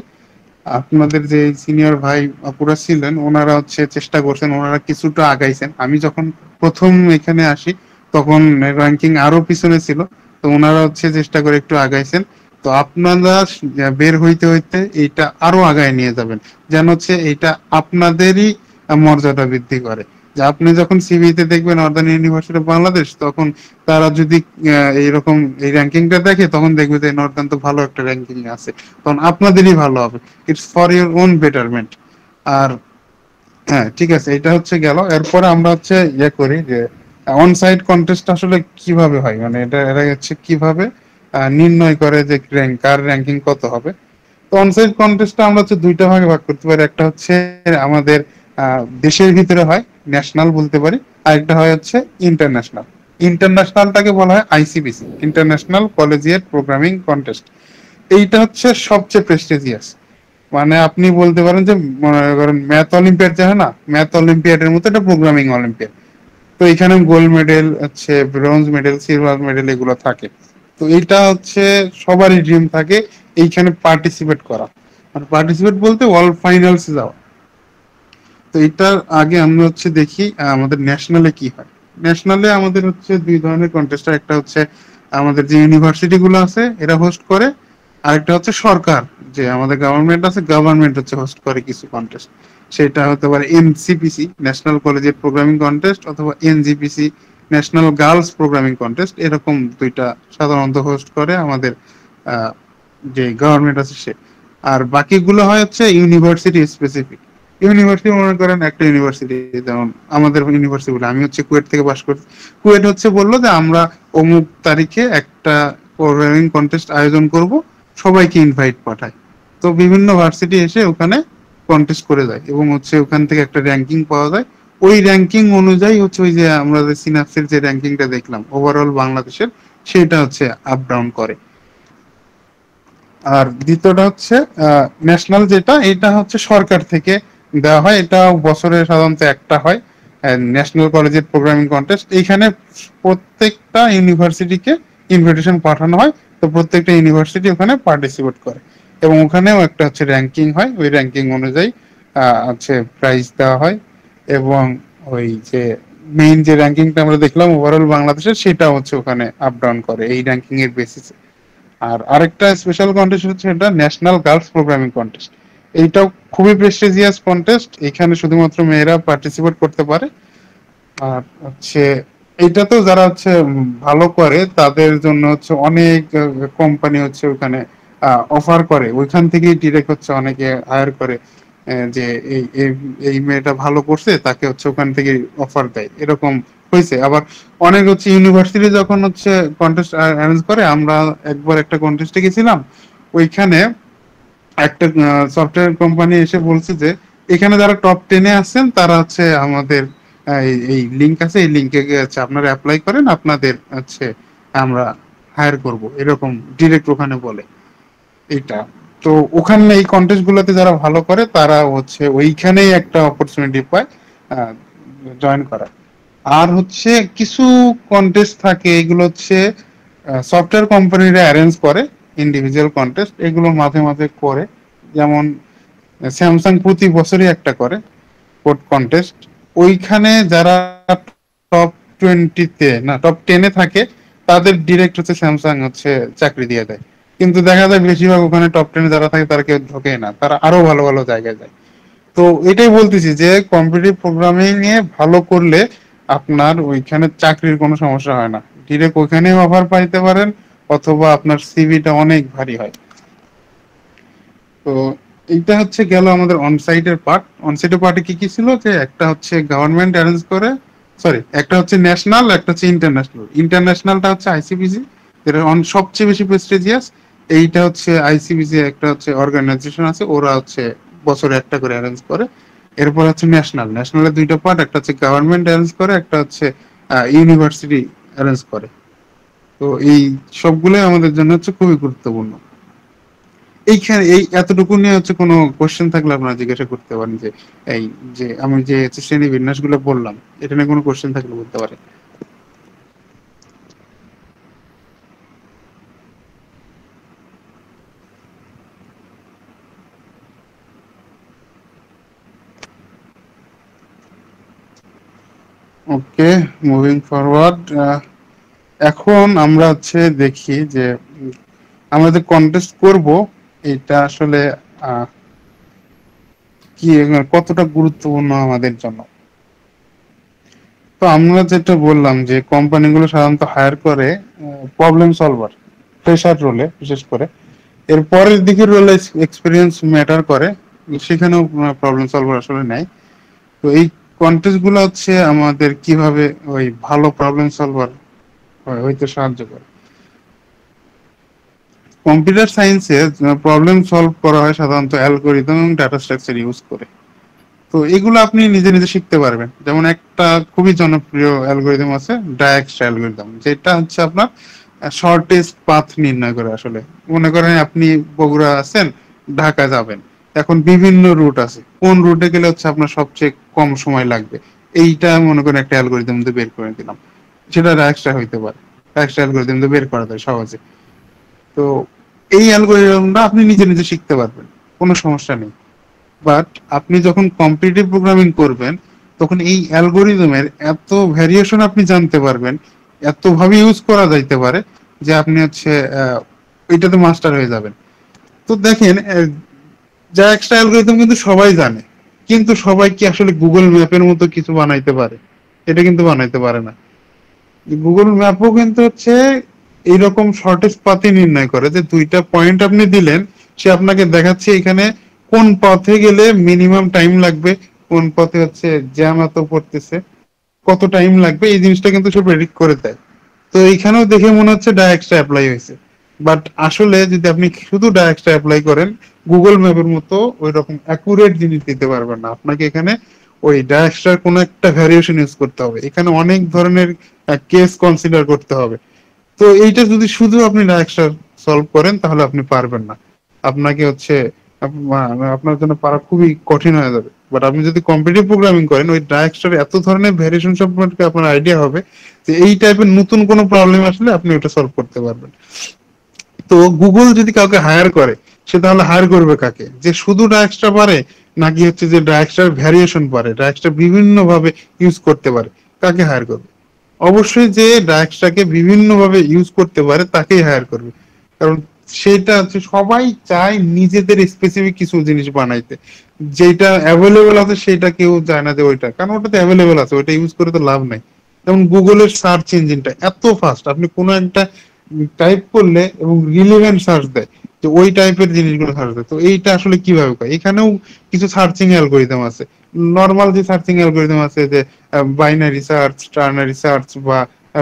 আপনাদের যে সিনিয়র ভাই আপুরা ছিলেন, ওনারা হচ্ছে চেষ্টা করছেন, ওনারা কিছুটা আগাইছেন। আমি যখন প্রথম এখানে আসি তখন র্যাঙ্কিং আরো পিছনে ছিল, তো ওনারা হচ্ছে চেষ্টা করে একটু আগাইছেন। তো আপনারা বের হইতে হইতে এইটা আরো আগায় নিয়ে যাবেন, যেন হচ্ছে এইটা আপনাদেরই মর্যাদা বৃদ্ধি করে। যে আপনি যখন সিভিতে দেখবেন নর্দার্ন ইউনিভার্সিটি অফ বাংলাদেশ, তখন তারা যদি এইরকম এই র্যাঙ্কিংটা দেখে, তখন দেখবে যে নর্দার্ন তো ভালো একটা র্যাঙ্কিং আছে, তখন আপনাদেরই ভালো হবে। It's for your own betterment. আর হ্যাঁ ঠিক আছে, এটা হচ্ছে গেল। এরপরে আমরা হচ্ছে ইয়ে করি যে অন সাইট কন্টেস্ট আসলে কিভাবে হয়, মানে এটা এরা হচ্ছে কিভাবে নির্ণয় করে যে কার র্যাঙ্কিং কত হবে। তো অনসাইট কন্টেস্টটা আমরা হচ্ছে দুইটা ভাগে ভাগ করতে পারি। একটা হচ্ছে আমাদের দেশের ভিতরে হয়, ন্যাশনাল বলতে পারি। আরেকটা হয় হচ্ছে ইন্টারন্যাশনাল। ইন্টারন্যাশনালটাকে বলা হয় ICBC, international collegiate programming contest. এইটা হচ্ছে সবচেয়ে প্রেস্টিজিয়াস। মানে আপনি বলতে পারেন যে মনে করেন ম্যাথ অলিম্পিয়াড যে হয় না, ম্যাথ অলিম্পিয়াডের মতো এটা প্রোগ্রামিং অলিম্পিয়াড। তো এখানে গোল্ড মেডেল হচ্ছে, ব্রোঞ্জ মেডেল, সিলভার মেডেল এগুলো থাকে। তো এইটা হচ্ছে সবারই ড্রিম থাকে এইখানে পার্টিসিপেট করা। আর পার্টিসিপেট বলতে ওয়ার্ল্ড ফাইনালস যাওয়া। তো এটার আগে আমরা হচ্ছে দেখি আমাদের ন্যাশনালে কি হয়। ন্যাশনালে আমাদের হচ্ছে দুই ধরনের কন্টেস্ট। একটা হচ্ছে আমাদের যে ইউনিভার্সিটি গুলো আছে এরা হোস্ট করে, আরেকটা হচ্ছে সরকার, যে আমাদের গভর্নমেন্ট আছে, গভর্নমেন্ট হচ্ছে হোস্ট করে কিছু কন্টেস্ট। সেটা হতে পারে এনসিপিসি, ন্যাশনাল কলেজিয়েট প্রোগ্রামিং কন্টেস্ট, অথবা এনজিপিসি, ন্যাশনাল গার্লস প্রোগ্রামিং কন্টেস্ট। এরকম দুইটা সাধারণত হোস্ট করে আমাদের আহ, যে গভর্নমেন্ট আছে সে। আর বাকিগুলো হয় হচ্ছে ইউনিভার্সিটি স্পেসিফিক। ইউনিভার্সিটি মনে করেন একটা ইউনিভার্সিটি, যেমন আমাদের ইউনিভার্সিটি বলে, আমি হচ্ছে কুয়েট থেকে পাশ করছি। কুয়েট হচ্ছে বললো যে আমরা অমুক তারিখে একটা প্রোগ্রামিং কন্টেস্ট আয়োজন করব, সবাইকে ইনভাইট পাঠায়। তো বিভিন্ন ভার্সিটি এসে ওখানে কন্টেস্ট করে যায় এবং হচ্ছে ওখান থেকে একটা র্যাঙ্কিং পাওয়া যায়। ওই র্যাঙ্কিং অনুযায়ী হচ্ছে ওই যে আমরা যে সিনাপসের যে র্যাঙ্কিংটা দেখলাম ওভারঅল বাংলাদেশের, সেটা হচ্ছে আপ ডাউন করে। আর দ্বিতীয়টা হচ্ছে ন্যাশনাল, যেটা এটা হচ্ছে সরকার থেকে দেওয়া হয়। এটা বছরে সাধারণত একটা হয়, ন্যাশনাল কলেজের প্রোগ্রামিং কন্টেস্ট। এইখানে প্রত্যেকটা ইউনিভার্সিটিকে ইনভিটেশন পাঠানো হয়। তো প্রত্যেকটা ইউনিভার্সিটি ওখানে পার্টিসিপেট করে এবং ওখানেও একটা হচ্ছে র্যাঙ্কিং হয়। ওই র্যাঙ্কিং অনুযায়ী হচ্ছে প্রাইজ দেওয়া হয়। এবং ওই যে মেইন যে র্যাঙ্কিংটা আমরা দেখলাম ওভারঅল বাংলাদেশের, সেটা হচ্ছে ওখানে আপ ডাউন করে এই র্যাঙ্কিং এর বেসিসে। আর আরেকটা স্পেশাল কন্টেস্ট হচ্ছে এটা ন্যাশনাল গার্লস প্রোগ্রামিং কন্টেস্ট। এইটাও খুবই প্রেস্টিজিয়াস কন্টেস্ট, এখানে শুধুমাত্র মেয়েরা পার্টিসিপেট করতে পারে। আর হচ্ছে এইটাতেও যারা হচ্ছে ভালো করে তাদের জন্য হচ্ছে অনেক কোম্পানি হচ্ছে ওখানে অফার করে, ওইখান থেকেই ডিরেক্ট হচ্ছে অনেকে হায়ার করে। যে এই এই মেয়েটা ভালো করছে, তাকে হচ্ছে ওখান থেকে অফার দেয়, এরকম হয়েছে। আবার অনেক হচ্ছে ইউনিভার্সিটি যখন হচ্ছে কন্টেস্ট অ্যারেঞ্জ করে, আমরা একবার একটা কন্টেস্টে গেছিলাম, ওইখানে একটা সফটওয়্যার কোম্পানি এসে বলছে যে এখানে যারা টপ 10-এ আছেন তারা হচ্ছে আমাদের এই লিঙ্ক আছে, এই লিঙ্কে হচ্ছে আপনারা অ্যাপ্লাই করেন, আপনাদের হচ্ছে আমরা হায়ার করব, এরকম ডিরেক্ট ওখানে বলে এটা। তো ওখানে এই কন্টেস্ট গুলোতে যারা ভালো করে তারা হচ্ছে ওইখানেই একটা অপরচুনিটি পায় জয়েন করা। আর হচ্ছে কিছু কন্টেস্ট থাকে, এগুলো হচ্ছে সফটওয়্যার কোম্পানিরা অ্যারেঞ্জ করে, ইন্ডিভিজুয়াল কন্টেস্ট এগুলো মাঝে মাঝে করে। যেমন স্যামসাং প্রতি বছরই একটা করে কোড কন্টেস্ট। ওইখানে যারা টপ 20-তে না টপ 10-এ থাকে তাদের ডিরেক্ট হচ্ছে স্যামসাং হচ্ছে চাকরি দিয়ে দেয়। কিন্তু দেখা যায় বেশিরভাগ ওখানে টপ 10-এ যারা থাকে তারা কেউ ঢোকেই না, তারা আরো ভালো ভালো জায়গায় যায়। তো এটাই বলতেছি যে কম্পিটিটিভ প্রোগ্রামিং এ ভালো করলে আপনার ওইখানে চাকরির কোনো সমস্যা হয় না, ডিরেক্ট ওইখানে অফার পাইতে পারেন, অথবা আপনার সিভিটা অনেক ভারী হয়। তো এইটা হচ্ছে গেল আমাদের অনসাইটের পার্ট। অনসাইটের পার্টে কি কি ছিল, যে একটা হচ্ছে গভর্নমেন্ট অ্যারেঞ্জ করে, সরি একটা হচ্ছে ন্যাশনাল, একটা হচ্ছে ইন্টারন্যাশনাল। ইন্টারন্যাশনালটা হচ্ছে আইসিবিসি, যেটা সবচেয়ে বেশি প্রেস্টিজিয়াস। এইটা হচ্ছে আইসিবিসি একটা হচ্ছে অর্গানাইজেশন আছে, ওরা হচ্ছে বছরে একটা করে অ্যারেঞ্জ করে। এরপর হচ্ছে ন্যাশনাল, ন্যাশনালের দুইটা পার্ট, একটা হচ্ছে গভর্নমেন্ট অ্যারেঞ্জ করে, একটা হচ্ছে ইউনিভার্সিটি অ্যারেঞ্জ করে। তো এই সবগুলোই আমাদের জন্য হচ্ছে খুবই গুরুত্বপূর্ণ। এইখানে এই এতটুকু নিয়ে হচ্ছে কোনো কোশ্চেন থাকলে আপনারা জিজ্ঞাসা করতে পারেন, যে এই যে আমি যে হচ্ছে শ্রেণী বিন্যাস গুলো বললাম, এটা নিয়ে কোনো কোশ্চেন থাকলে বলতে পারেন। ওকে, মুভিং ফরওয়ার্ড। এখন আমরা হচ্ছে দেখি যে আমরা যে কন্টেস্ট করব এটা আসলে আহ, কি কতটা গুরুত্বপূর্ণ আমাদের জন্য। তো আমরা যেটা বললাম যে কোম্পানিগুলো সাধারণত হায়ার করে প্রবলেম সলভার, ফ্রেশার রোলে বিশেষ করে। এর পরের দিকের রোলে এক্সপিরিয়েন্স ম্যাটার করে, সেখানেও প্রবলেম সলভার আসলে নেয়। তো এই কন্টেস্ট গুলো হচ্ছে আমাদের কিভাবে ওই ভালো প্রবলেম সলভার হইতে সাহায্য করে। কম্পিউটার সায়েন্সে প্রবলেম সলভ করা হয় সাধারণত অ্যালগোরিদম এবং ডাটা স্ট্রাকচার ইউজ করে। তো এগুলো আপনি নিজে নিজে শিখতে পারবেন। যেমন একটা খুবই জনপ্রিয় অ্যালগোরিদম আছে, ডায়াক্সট্রা অ্যালগোরিদম, যেটা হচ্ছে আপনার শর্টেস্ট পাথ নির্ণয় করে। আসলে মনে করেন আপনি বগুড়া আছেন, ঢাকা যাবেন, এখন বিভিন্ন রুট আছে, কোন রুটে গেলে হচ্ছে আপনার সবচেয়ে কম সময় লাগবে, এইটা মনে করেন একটা অ্যালগোরিদম দিয়ে বের করে দিলাম। সেটা ডায়াক্সট্রা হইতে পারে, ডায়াক্সট্রা অ্যালগোরিদম দিয়ে বের করা যায় সহজে। তো এই অ্যালগোরিদমটা আপনি নিজে নিজে শিখতে পারবেন, কোনো সমস্যা নেই। বাট আপনি যখন কম্পিটিটিভ প্রোগ্রামিং করবেন, তখন এই অ্যালগোরিদমের এত ভ্যারিয়েশন আপনি জানতে পারবেন, এত ভাবে ইউজ করা যাইতে পারে, যে আপনি হচ্ছে ওইটাতে মাস্টার হয়ে যাবেন। তো দেখেন, যা এক্সট্রা অ্যালগোরিদম কিন্তু সবাই জানে, কিন্তু সবাই কি আসলে গুগল ম্যাপের মতো কিছু বানাইতে পারে? এটা কিন্তু বানাইতে পারে না। গুগল ম্যাপও কিন্তু হচ্ছে এইরকম শর্টেস্ট পাথই নির্ণয় করে, যে দুইটা পয়েন্ট আপনি দিলেন, সে আপনাকে দেখাচ্ছে এখানে কোন পথে গেলে মিনিমাম টাইম লাগবে, কোন পথে হচ্ছে জ্যাম এত পড়তেছে, কত টাইম লাগবে, এই জিনিসটা কিন্তু সে প্রেডিক্ট করে দেয়। তো এইখানেও দেখে মনে হচ্ছে ডায়াক্সটা অ্যাপ্লাই হয়েছে, বাট আসলে যদি আপনি শুধু ডায়াক্সটা অ্যাপ্লাই করেন, গুগল ম্যাপের মতো ওই রকম অ্যাকুরেট জিনিস দিতে পারবেন না। আপনাকে এখানে ওই ডায়াক্সটার কোনো একটা ভ্যারিয়েশন ইউজ করতে হবে, এখানে অনেক ধরনের কেস কনসিডার করতে হবে। তো এইটা যদি শুধু আপনি ডায়াক্সটা সলভ করেন তাহলে আপনি পারবেন না, আপনাকে হচ্ছে আপনার জন্য পারা খুবই কঠিন হয়ে যাবে। বাট আপনি যদি কম্পিটিটিভ প্রোগ্রামিং করেন, ওই ডায়াক্সটার এত ধরনের ভ্যারিয়েশন সম্পর্কে আপনার আইডিয়া হবে, যে এই টাইপের নতুন কোনো প্রবলেম আসলে আপনি ওটা সলভ করতে পারবেন। তো গুগল যদি কাউকে হায়ার করে, সে তাহলে হায়ার করবে কাকে? যে শুধু ডায়াক্সটা পারে, নাকি হচ্ছে যে ডায়াক্সটার ভ্যারিয়েশন পারে, ডায়াক্সটা বিভিন্ন ভাবে ইউজ করতে পারে, কাকে হায়ার করবে? অবশ্যই যে ডায়াক্সটাকে বিভিন্ন ভাবে ইউজ করতে পারে তাকেই হায়ার করবে। কারণ সেটা হচ্ছে সবাই চায় নিজেদের স্পেসিফিক কিছু জিনিস বানাইতে, যেটা অ্যাভেলেবেল আছে সেটা কেউ চায় না যে ওইটা, কারণ ওটাতে অ্যাভেলেবেল আছে, ওইটা ইউজ করে তো লাভ নাই। যেমন গুগলের সার্চ ইঞ্জিনটা এত ফাস্ট, আপনি কোনো একটা টাইপ করলে এবং রিলেভেন্ট সার্চ দেয়, যে ওই টাইপের জিনিসগুলো সার্চ দেয়। তো এইটা আসলে কিভাবে করে? এখানেও কিছু সার্চিং অ্যালগোরিদম আছে। নর্মাল যে সার্চিং অ্যালগোরিদম আছে, যে বাইনারি সার্চ, টার্নারি সার্চ বা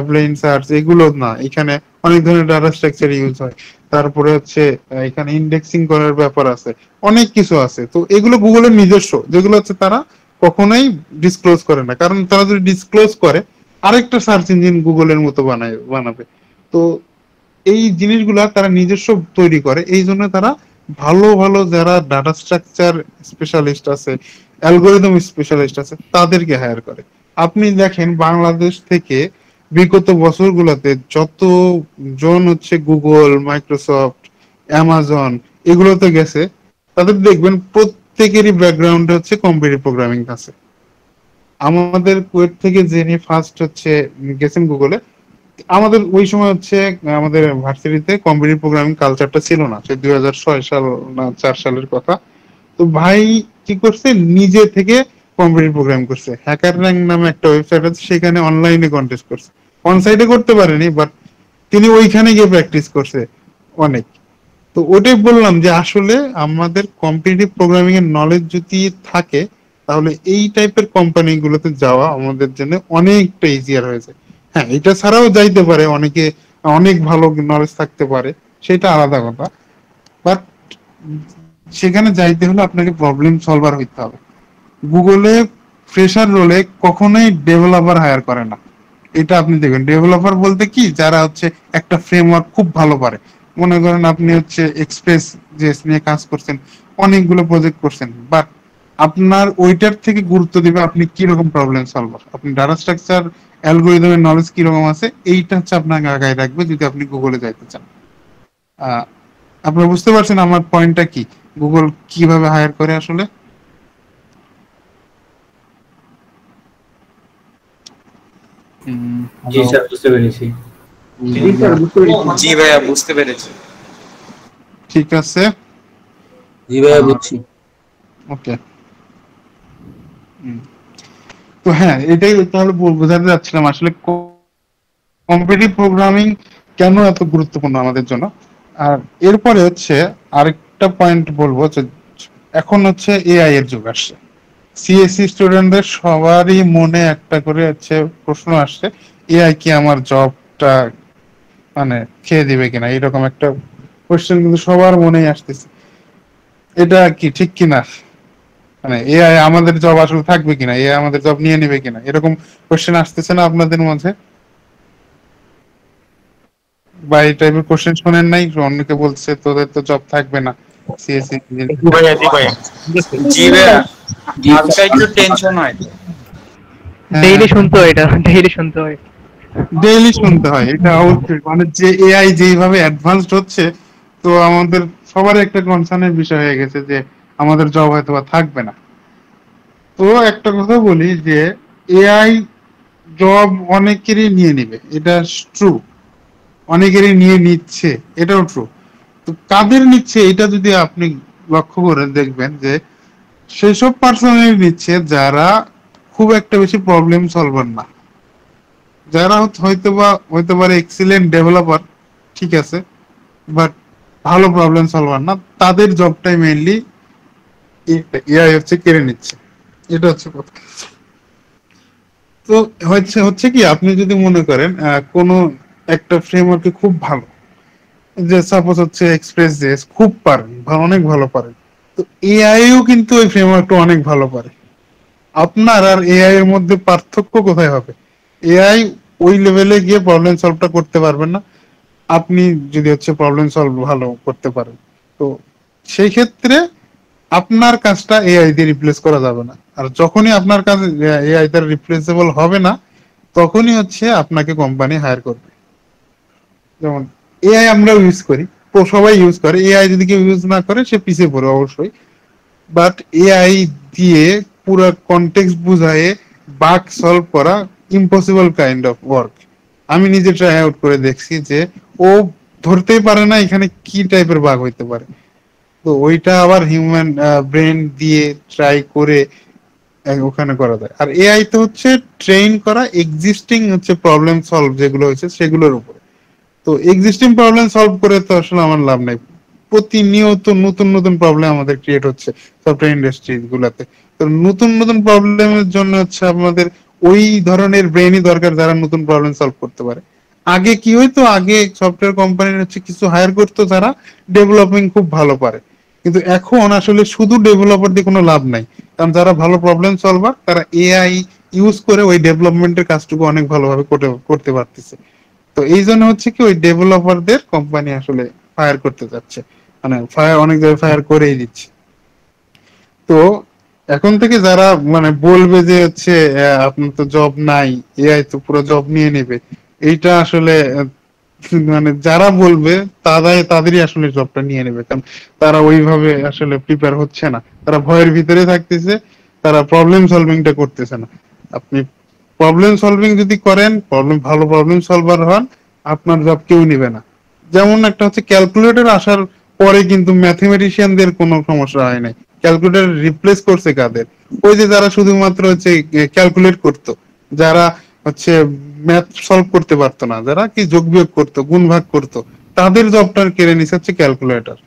প্লেন সার্চ, এগুলো না, এখানে অনেক ধরনের ডাটা স্ট্রাকচার ইউজ হয়। তারপরে হচ্ছে এখানে ইন্ডেক্সিং করার ব্যাপার আছে, অনেক কিছু আছে। তো এগুলো গুগলের নিজস্ব, যেগুলো হচ্ছে তারা কখনোই ডিসক্লোজ করে না, কারণ তারা যদি ডিসক্লোজ করে আরেকটা সার্চ ইঞ্জিন গুগলের মতো বানাবে। তো এই জিনিসগুলা তারা নিজস্ব তৈরি করে, এই জন্য তারা ভালো ভালো যারা ডাটা স্ট্রাকচার স্পেশালিস্ট আছে, অ্যালগোরিদম স্পেশালিস্ট আছে, তাদেরকে হায়ার করে। আপনি দেখেন বাংলাদেশ থেকে বিগত বছরগুলোতে যত জন হচ্ছে গুগল, মাইক্রোসফট, অ্যামাজন এগুলোতে গেছে, তাদের দেখবেন প্রত্যেকেরই ব্যাকগ্রাউন্ড হচ্ছে কম্পিটিটিভ প্রোগ্রামিং আছে। আমাদের কুয়েট থেকে যিনি ফার্স্ট হচ্ছে গেছেন গুগলে, আমাদের ওই সময় হচ্ছে আমাদের ভার্সিটিতে কম্পিটিটিভ প্রোগ্রামিং কালচারটা ছিল না, সে 2006 সাল না 4 সালের কথা। তো ভাই কি করছে, নিজে থেকে কম্পিটিটিভ প্রোগ্রামিং করছে। হ্যাকার র্যাঙ্ক নামে একটা ওয়েবসাইট আছে, সেখানে অনলাইনে কন্টেস্ট করছে। অন সাইটে করতে পারেনি, বাট তিনি ওইখানে গিয়ে প্র্যাকটিস করছে অনেক। তো ওটাই বললাম যে আসলে আমাদের কম্পিটিটিভ প্রোগ্রামিং এর নলেজ যদি থাকে, তাহলে এই টাইপের কোম্পানি গুলোতে যাওয়া আমাদের জন্য অনেকটা ইজিয়ার হয়েছে। হ্যাঁ, এটা ছাড়াও যাইতে পারে অনেকে, অনেক ভালো নলেজ থাকতে পারে, সেটা আলাদা কথা। বাট সেখানে যাইতে হলে আপনাকে প্রবলেম সলভার হইতে হবে। গুগলে ফ্রেশার রোলে কখনোই ডেভেলপার হায়ার করে না। এটা আপনি দেখবেন, ডেভেলপার বলতে কি, যারা হচ্ছে একটা ফ্রেমওয়ার্ক খুব ভালো পারে। মনে করেন আপনি হচ্ছে এক্সপ্রেস জেএস নিয়ে কাজ করছেন, অনেকগুলো প্রজেক্ট করছেন, বাট আপনার ওইটার থেকে গুরুত্ব দিবে আপনি কি রকম প্রবলেম সলভার, আপনি ডাটা স্ট্রাকচার অ্যালগরিদমের নলেজ কি রকম আছে, এইটা হচ্ছে আপনাকে আগায় রাখবে যদি আপনি গুগলে যাইতে চান। আহ আপনারা বুঝতে পারছেন আমার পয়েন্টটা কি, গুগল কিভাবে হায়ার করে আসলে? জি স্যার, বুঝতে পেরেছি। জি স্যার, বুঝতে পেরেছি। জি ভাইয়া বুঝতে পেরেছি। ঠিক আছে, জি ভাইয়া বুঝছি। ওকে। তো হ্যাঁ, এটাই তাহলে বোঝাতে যাচ্ছিলাম আসলে কম্পিটিটিভ প্রোগ্রামিং কেন এত গুরুত্বপূর্ণ আমাদের জন্য। আর এরপরে হচ্ছে আরেকটা পয়েন্ট বলবো যে এখন হচ্ছে এআই এর যুগ আসছে। সিএসসি স্টুডেন্টদের সবারই মনে একটা করে হচ্ছে প্রশ্ন আসছে, এআই কি আমার জবটা মানে খেয়ে দিবে কিনা, এরকম একটা কোশ্চেন কিন্তু সবার মনেই আসতেছে। এটা কি ঠিক কিনা, মানে এআই আমাদের জব আসলে থাকবে কিনা, এআই আমাদের জব নিয়ে নেবে কিনা, এরকম কোশ্চেন আসতেছে না আপনাদের মধ্যে? বা এই টাইপের কোশ্চেন শোনেন নাই, অন্যকে বলছে তোদের তো জব থাকবে না সিএসসি? জি ভাইয়া, জি ভাইয়া। জি ভাইয়া, হালকা একটু টেনশন হয়। ডেইলি শুনতে হয়, এটা ডেইলি শুনতে হয়। ডেইলি শুনতে হয়, এটা অবশ্যই। মানে যে এআই যেভাবে অ্যাডভান্সড হচ্ছে, তো আমাদের সবার একটা কনসার্নের বিষয় হয়ে গেছে যে আমাদের জব হয়তো বা থাকবে না। তো একটা কথা বলি যে এআই জব অনেকেরই নিয়ে নিবে, এটা ট্রু। অনেকেরই নিয়ে নিচ্ছে, এটাও ট্রু। তো কাদের নিচ্ছে এটা যদি আপনি লক্ষ্য করে দেখবেন যে সেসব পার্সোনালি নিচ্ছে যারা খুব একটা বেশি প্রবলেম সলভার না, যারা হয়তো পারে এক্সিলেন্ট ডেভেলপার, ঠিক আছে, বাট ভালো প্রবলেম সলভার না, তাদের জবটাই মেইনলি এআই হচ্ছে কেড়ে নিচ্ছে। এটা হচ্ছে কথা। তো হচ্ছে হচ্ছে কি, আপনি যদি মনে করেন কোনো একটা ফ্রেমওয়ার্কে খুব ভালো, যে সাপোজ হচ্ছে এক্সপ্রেস জেএস খুব পারেন, অনেক ভালো পারেন, তো এআইও কিন্তু ওই ফ্রেমওয়ার্কটা অনেক ভালো পারে। আপনার আর এআই এর মধ্যে পার্থক্য কোথায় হবে? এআই ওই লেভেলে গিয়ে প্রবলেম সলভটা করতে পারবেন না, আপনি যদি হচ্ছে প্রবলেম সলভ ভালো করতে পারেন। তো সেই ক্ষেত্রে আপনার কাজটা এআই দিয়ে রিপ্লেস করা যাবে না। আর যখনই আপনার কাজ এআই দ্বারা রিপ্লেসেবল হবে না, তখনই হচ্ছে আপনাকে কোম্পানি হায়ার করবে। যেমন এআই আমরাও ইউজ করি, তো সবাই ইউজ করে, এআই যদি কেউ ইউজ না করে সে পিছিয়ে পড়ে অবশ্যই। বাট এআই দিয়ে পুরো কনটেক্সট বুঝায়ে বাগ সলভ করা ইম্পসিবল কাইন্ড অফ ওয়ার্ক। আমি নিজে ট্রাই আউট করে দেখছি যে ও ধরতেই পারে না এখানে কি টাইপের বাগ হইতে পারে। তো ওইটা আবার হিউম্যান ব্রেন দিয়ে ট্রাই করে ওখানে করা যায়। আর এআই তো হচ্ছে ট্রেন করা এক্সিস্টিং হচ্ছে প্রবলেম সলভ যেগুলো হয়েছে সেগুলোর উপরে। তো এক্সিস্টিং প্রবলেম সলভ করে তো আসলে আমার লাভ নাই। প্রতিনিয়ত নতুন নতুন প্রবলেম আমাদের ক্রিয়েট হচ্ছে সফটওয়্যার ইন্ডাস্ট্রি গুলাতে। তো নতুন নতুন প্রবলেমের জন্য হচ্ছে আমাদের ওই ধরনের ব্রেনই দরকার যারা নতুন প্রবলেম সলভ করতে পারে। আগে কি হইতো, আগে সফটওয়্যার কোম্পানির হচ্ছে কিছু হায়ার করতো যারা ডেভেলপিং খুব ভালো পারে, কিন্তু এখন আসলে শুধু ডেভেলপার দিয়ে কোনো লাভ নাই। কারণ যারা ভালো প্রবলেম সলভার তারা এআই ইউজ করে ওই ডেভেলপমেন্টের কাজটুকু অনেক ভালোভাবে করতে পারতেছে। তো এই জন্য হচ্ছে কি ওই ডেভেলপারদের কোম্পানি আসলে ফায়ার করতে যাচ্ছে, মানে ফায়ার অনেক জায়গায় ফায়ার করেই দিচ্ছে। তো এখন থেকে যারা মানে বলবে যে হচ্ছে আপনার তো জব নাই, এআই তো পুরো জব নিয়ে নেবে, এইটা আসলে মানে যারা বলবে তাদেরই আসলে জবটা নিয়ে নেবে, কারণ তারা ওইভাবে আসলে প্রিপেয়ার হচ্ছে না, তারা ভয়ের ভিতরে থাকতেছে, তারা প্রবলেম সলভিংটা করতেছে না। আপনি প্রবলেম সলভিং যদি করেন, ভালো প্রবলেম সলভার হন, আপনার জব কেউ নেবে না। যেমন একটা হচ্ছে ক্যালকুলেটর আসার পরে কিন্তু ম্যাথমেটিশিয়ানদের কোনো সমস্যা হয় নাই। ক্যালকুলেটর রিপ্লেস করছে কাদের? ওই যে যারা শুধুমাত্র হচ্ছে ক্যালকুলেট করতো, যারা হচ্ছে ম্যাথ সলভ করতে পারতো না, যারা কি যোগ বিয়োগ করতো, গুণ ভাগ করতো, তাদের জবটা কেড়ে নিছে হচ্ছে ক্যালকুলেটর।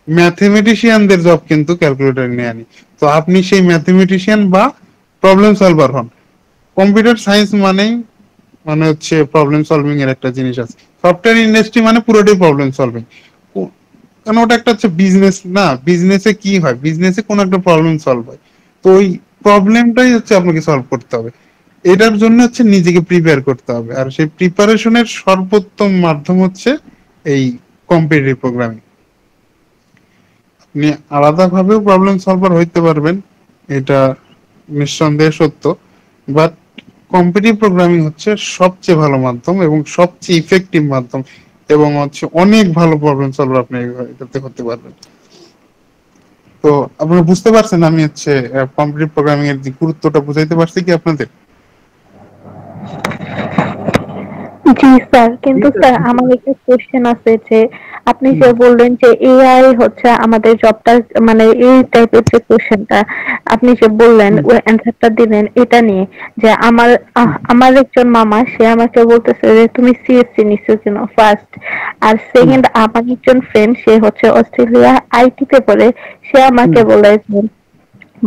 ম্যাথমেটিশিয়ানদের জব কিন্তু ক্যালকুলেটর নিয়ে আনি। তো আপনি সেই ম্যাথমেটিশিয়ান বা প্রবলেম সলভার হন। কম্পিউটার সায়েন্স মানেই মানে হচ্ছে প্রবলেম সলভিং এর একটা জিনিস আছে। সফটওয়্যার ইন্ডাস্ট্রি মানে পুরোটাই প্রবলেম সলভিং, কারণ ওটা একটা হচ্ছে বিজনেস না। বিজনেসে কি হয়, বিজনেসে কোনো একটা প্রবলেম সলভ হয়, তো ওই প্রবলেমটাই হচ্ছে আপনাকে সলভ করতে হবে। এটার জন্য হচ্ছে নিজেকে প্রিপেয়ার করতে হবে, আর সেই প্রিপারেশনের সর্বোত্তম মাধ্যম হচ্ছে এই কম্পিটিটিভ প্রোগ্রামিং। আপনি আলাদাভাবেও প্রবলেম সলভার হইতে পারবেন, এটা নিঃসন্দেহে সত্য, বাট কম্পিটিটিভ প্রোগ্রামিং হচ্ছে সবচেয়ে ভালো মাধ্যম এবং সবচেয়ে ইফেক্টিভ মাধ্যম, এবং হচ্ছে অনেক ভালো প্রবলেম সলভার আপনি এটাতে করতে পারবেন। তো আপনারা বুঝতে পারছেন আমি হচ্ছে কম্পিটিটিভ প্রোগ্রামিং এর যে গুরুত্বটা বুঝাইতে পারছি কি আপনাদের? জি স্যার, কিন্তু স্যার আমার একটা কোশ্চেন আছে যে আপনি যে বললেন যে এআই হচ্ছে আমাদের জবটা, মানে এই টাইপের যে কোশ্চেনটা আপনি যে বললেন ওই অ্যান্সারটা দিলেন এটা নিয়ে, যে আমার একজন মামা সে আমাকে বলতেছে যে তুমি সিএসসি নিছো কেন ফার্স্ট, আর সেকেন্ড আমার একজন ফ্রেন্ড সে হচ্ছে অস্ট্রেলিয়া আইটি তে পড়ে, সে আমাকে বলে যে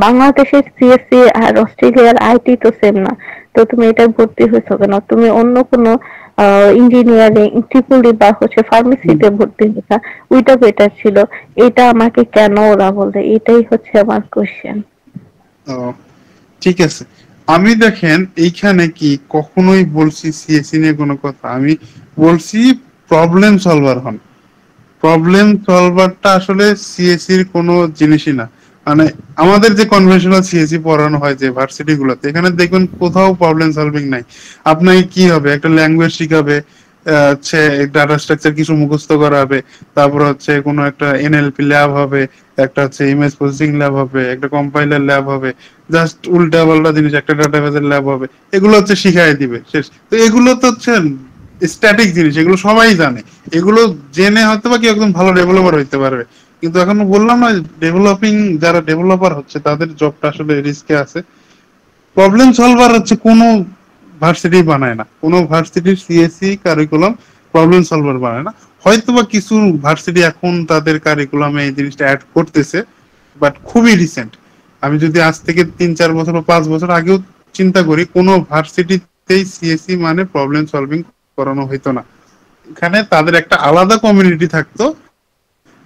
বাংলাদেশের সিএসসি আর অস্ট্রেলিয়ার আইটি তো সেম না, তো তুমি এটা ভর্তি হয়েছো কেন, তুমি অন্য কোনো ইঞ্জিনিয়ারিং ট্রিপল বা হচ্ছে ফার্মেসিতে ভর্তি হতা, ওইটা বেটার ছিল। এটা আমাকে কেন ওরা বলে, এটাই হচ্ছে আমার কোশ্চেন। ও ঠিক আছে, আমি দেখেন এইখানে কি কখনোই বলছি সিএসসি নিয়ে কোনো কথা, আমি বলছি প্রবলেম সলভার হন। প্রবলেম সলভারটা আসলে সিএসসি এর কোনো জিনিসই না। মানে আমাদের যে কনভেনশনাল সিএসসি পড়ানো হয় যে ভার্সিটি গুলোতে, এখানে দেখবেন কোথাও প্রবলেম সলভিং নাই। আপনাকে কি হবে, একটা ল্যাঙ্গুয়েজ শিখাবে, হচ্ছে ডাটা স্ট্রাকচার কিছু মুখস্থ করাবে, তারপর হচ্ছে কোনো একটা এনএলপি ল্যাব হবে, একটা হচ্ছে ইমেজ প্রসেসিং ল্যাব হবে, একটা কম্পাইলার ল্যাব হবে, জাস্ট উল্টা পাল্টা জিনিস, একটা ডাটাবেসের ল্যাব হবে, এগুলো হচ্ছে শিখাই দিবে শেষ। তো এগুলো তো হচ্ছে স্ট্যাটিক জিনিস, এগুলো সবাই জানে। এগুলো জেনে হয়তো বা কি একদম ভালো ডেভেলপার হইতে পারবে, কিন্তু এখন বললাম না, ডেভেলপিং যারা ডেভেলপার হচ্ছে তাদের জবটা আসলে রিস্কে আছে। প্রবলেম সলভার হচ্ছে কোনো ভার্সিটি বানায় না, কোনো ভার্সিটির সিএসসি কারিকুলাম প্রবলেম সলভার বানায় না। হয়তোবা কিছু ভার্সিটি এখন তাদের কারিকুলামে এই জিনিসটা অ্যাড করতেছে, বাট খুবই রিসেন্ট। আমি যদি আজ থেকে 3-4 বছর বা 5 বছর আগেও চিন্তা করি, কোনো ভার্সিটিতেই সিএসসি মানে প্রবলেম সলভিং করানো হইতো না। এখানে তাদের একটা আলাদা কমিউনিটি থাকতো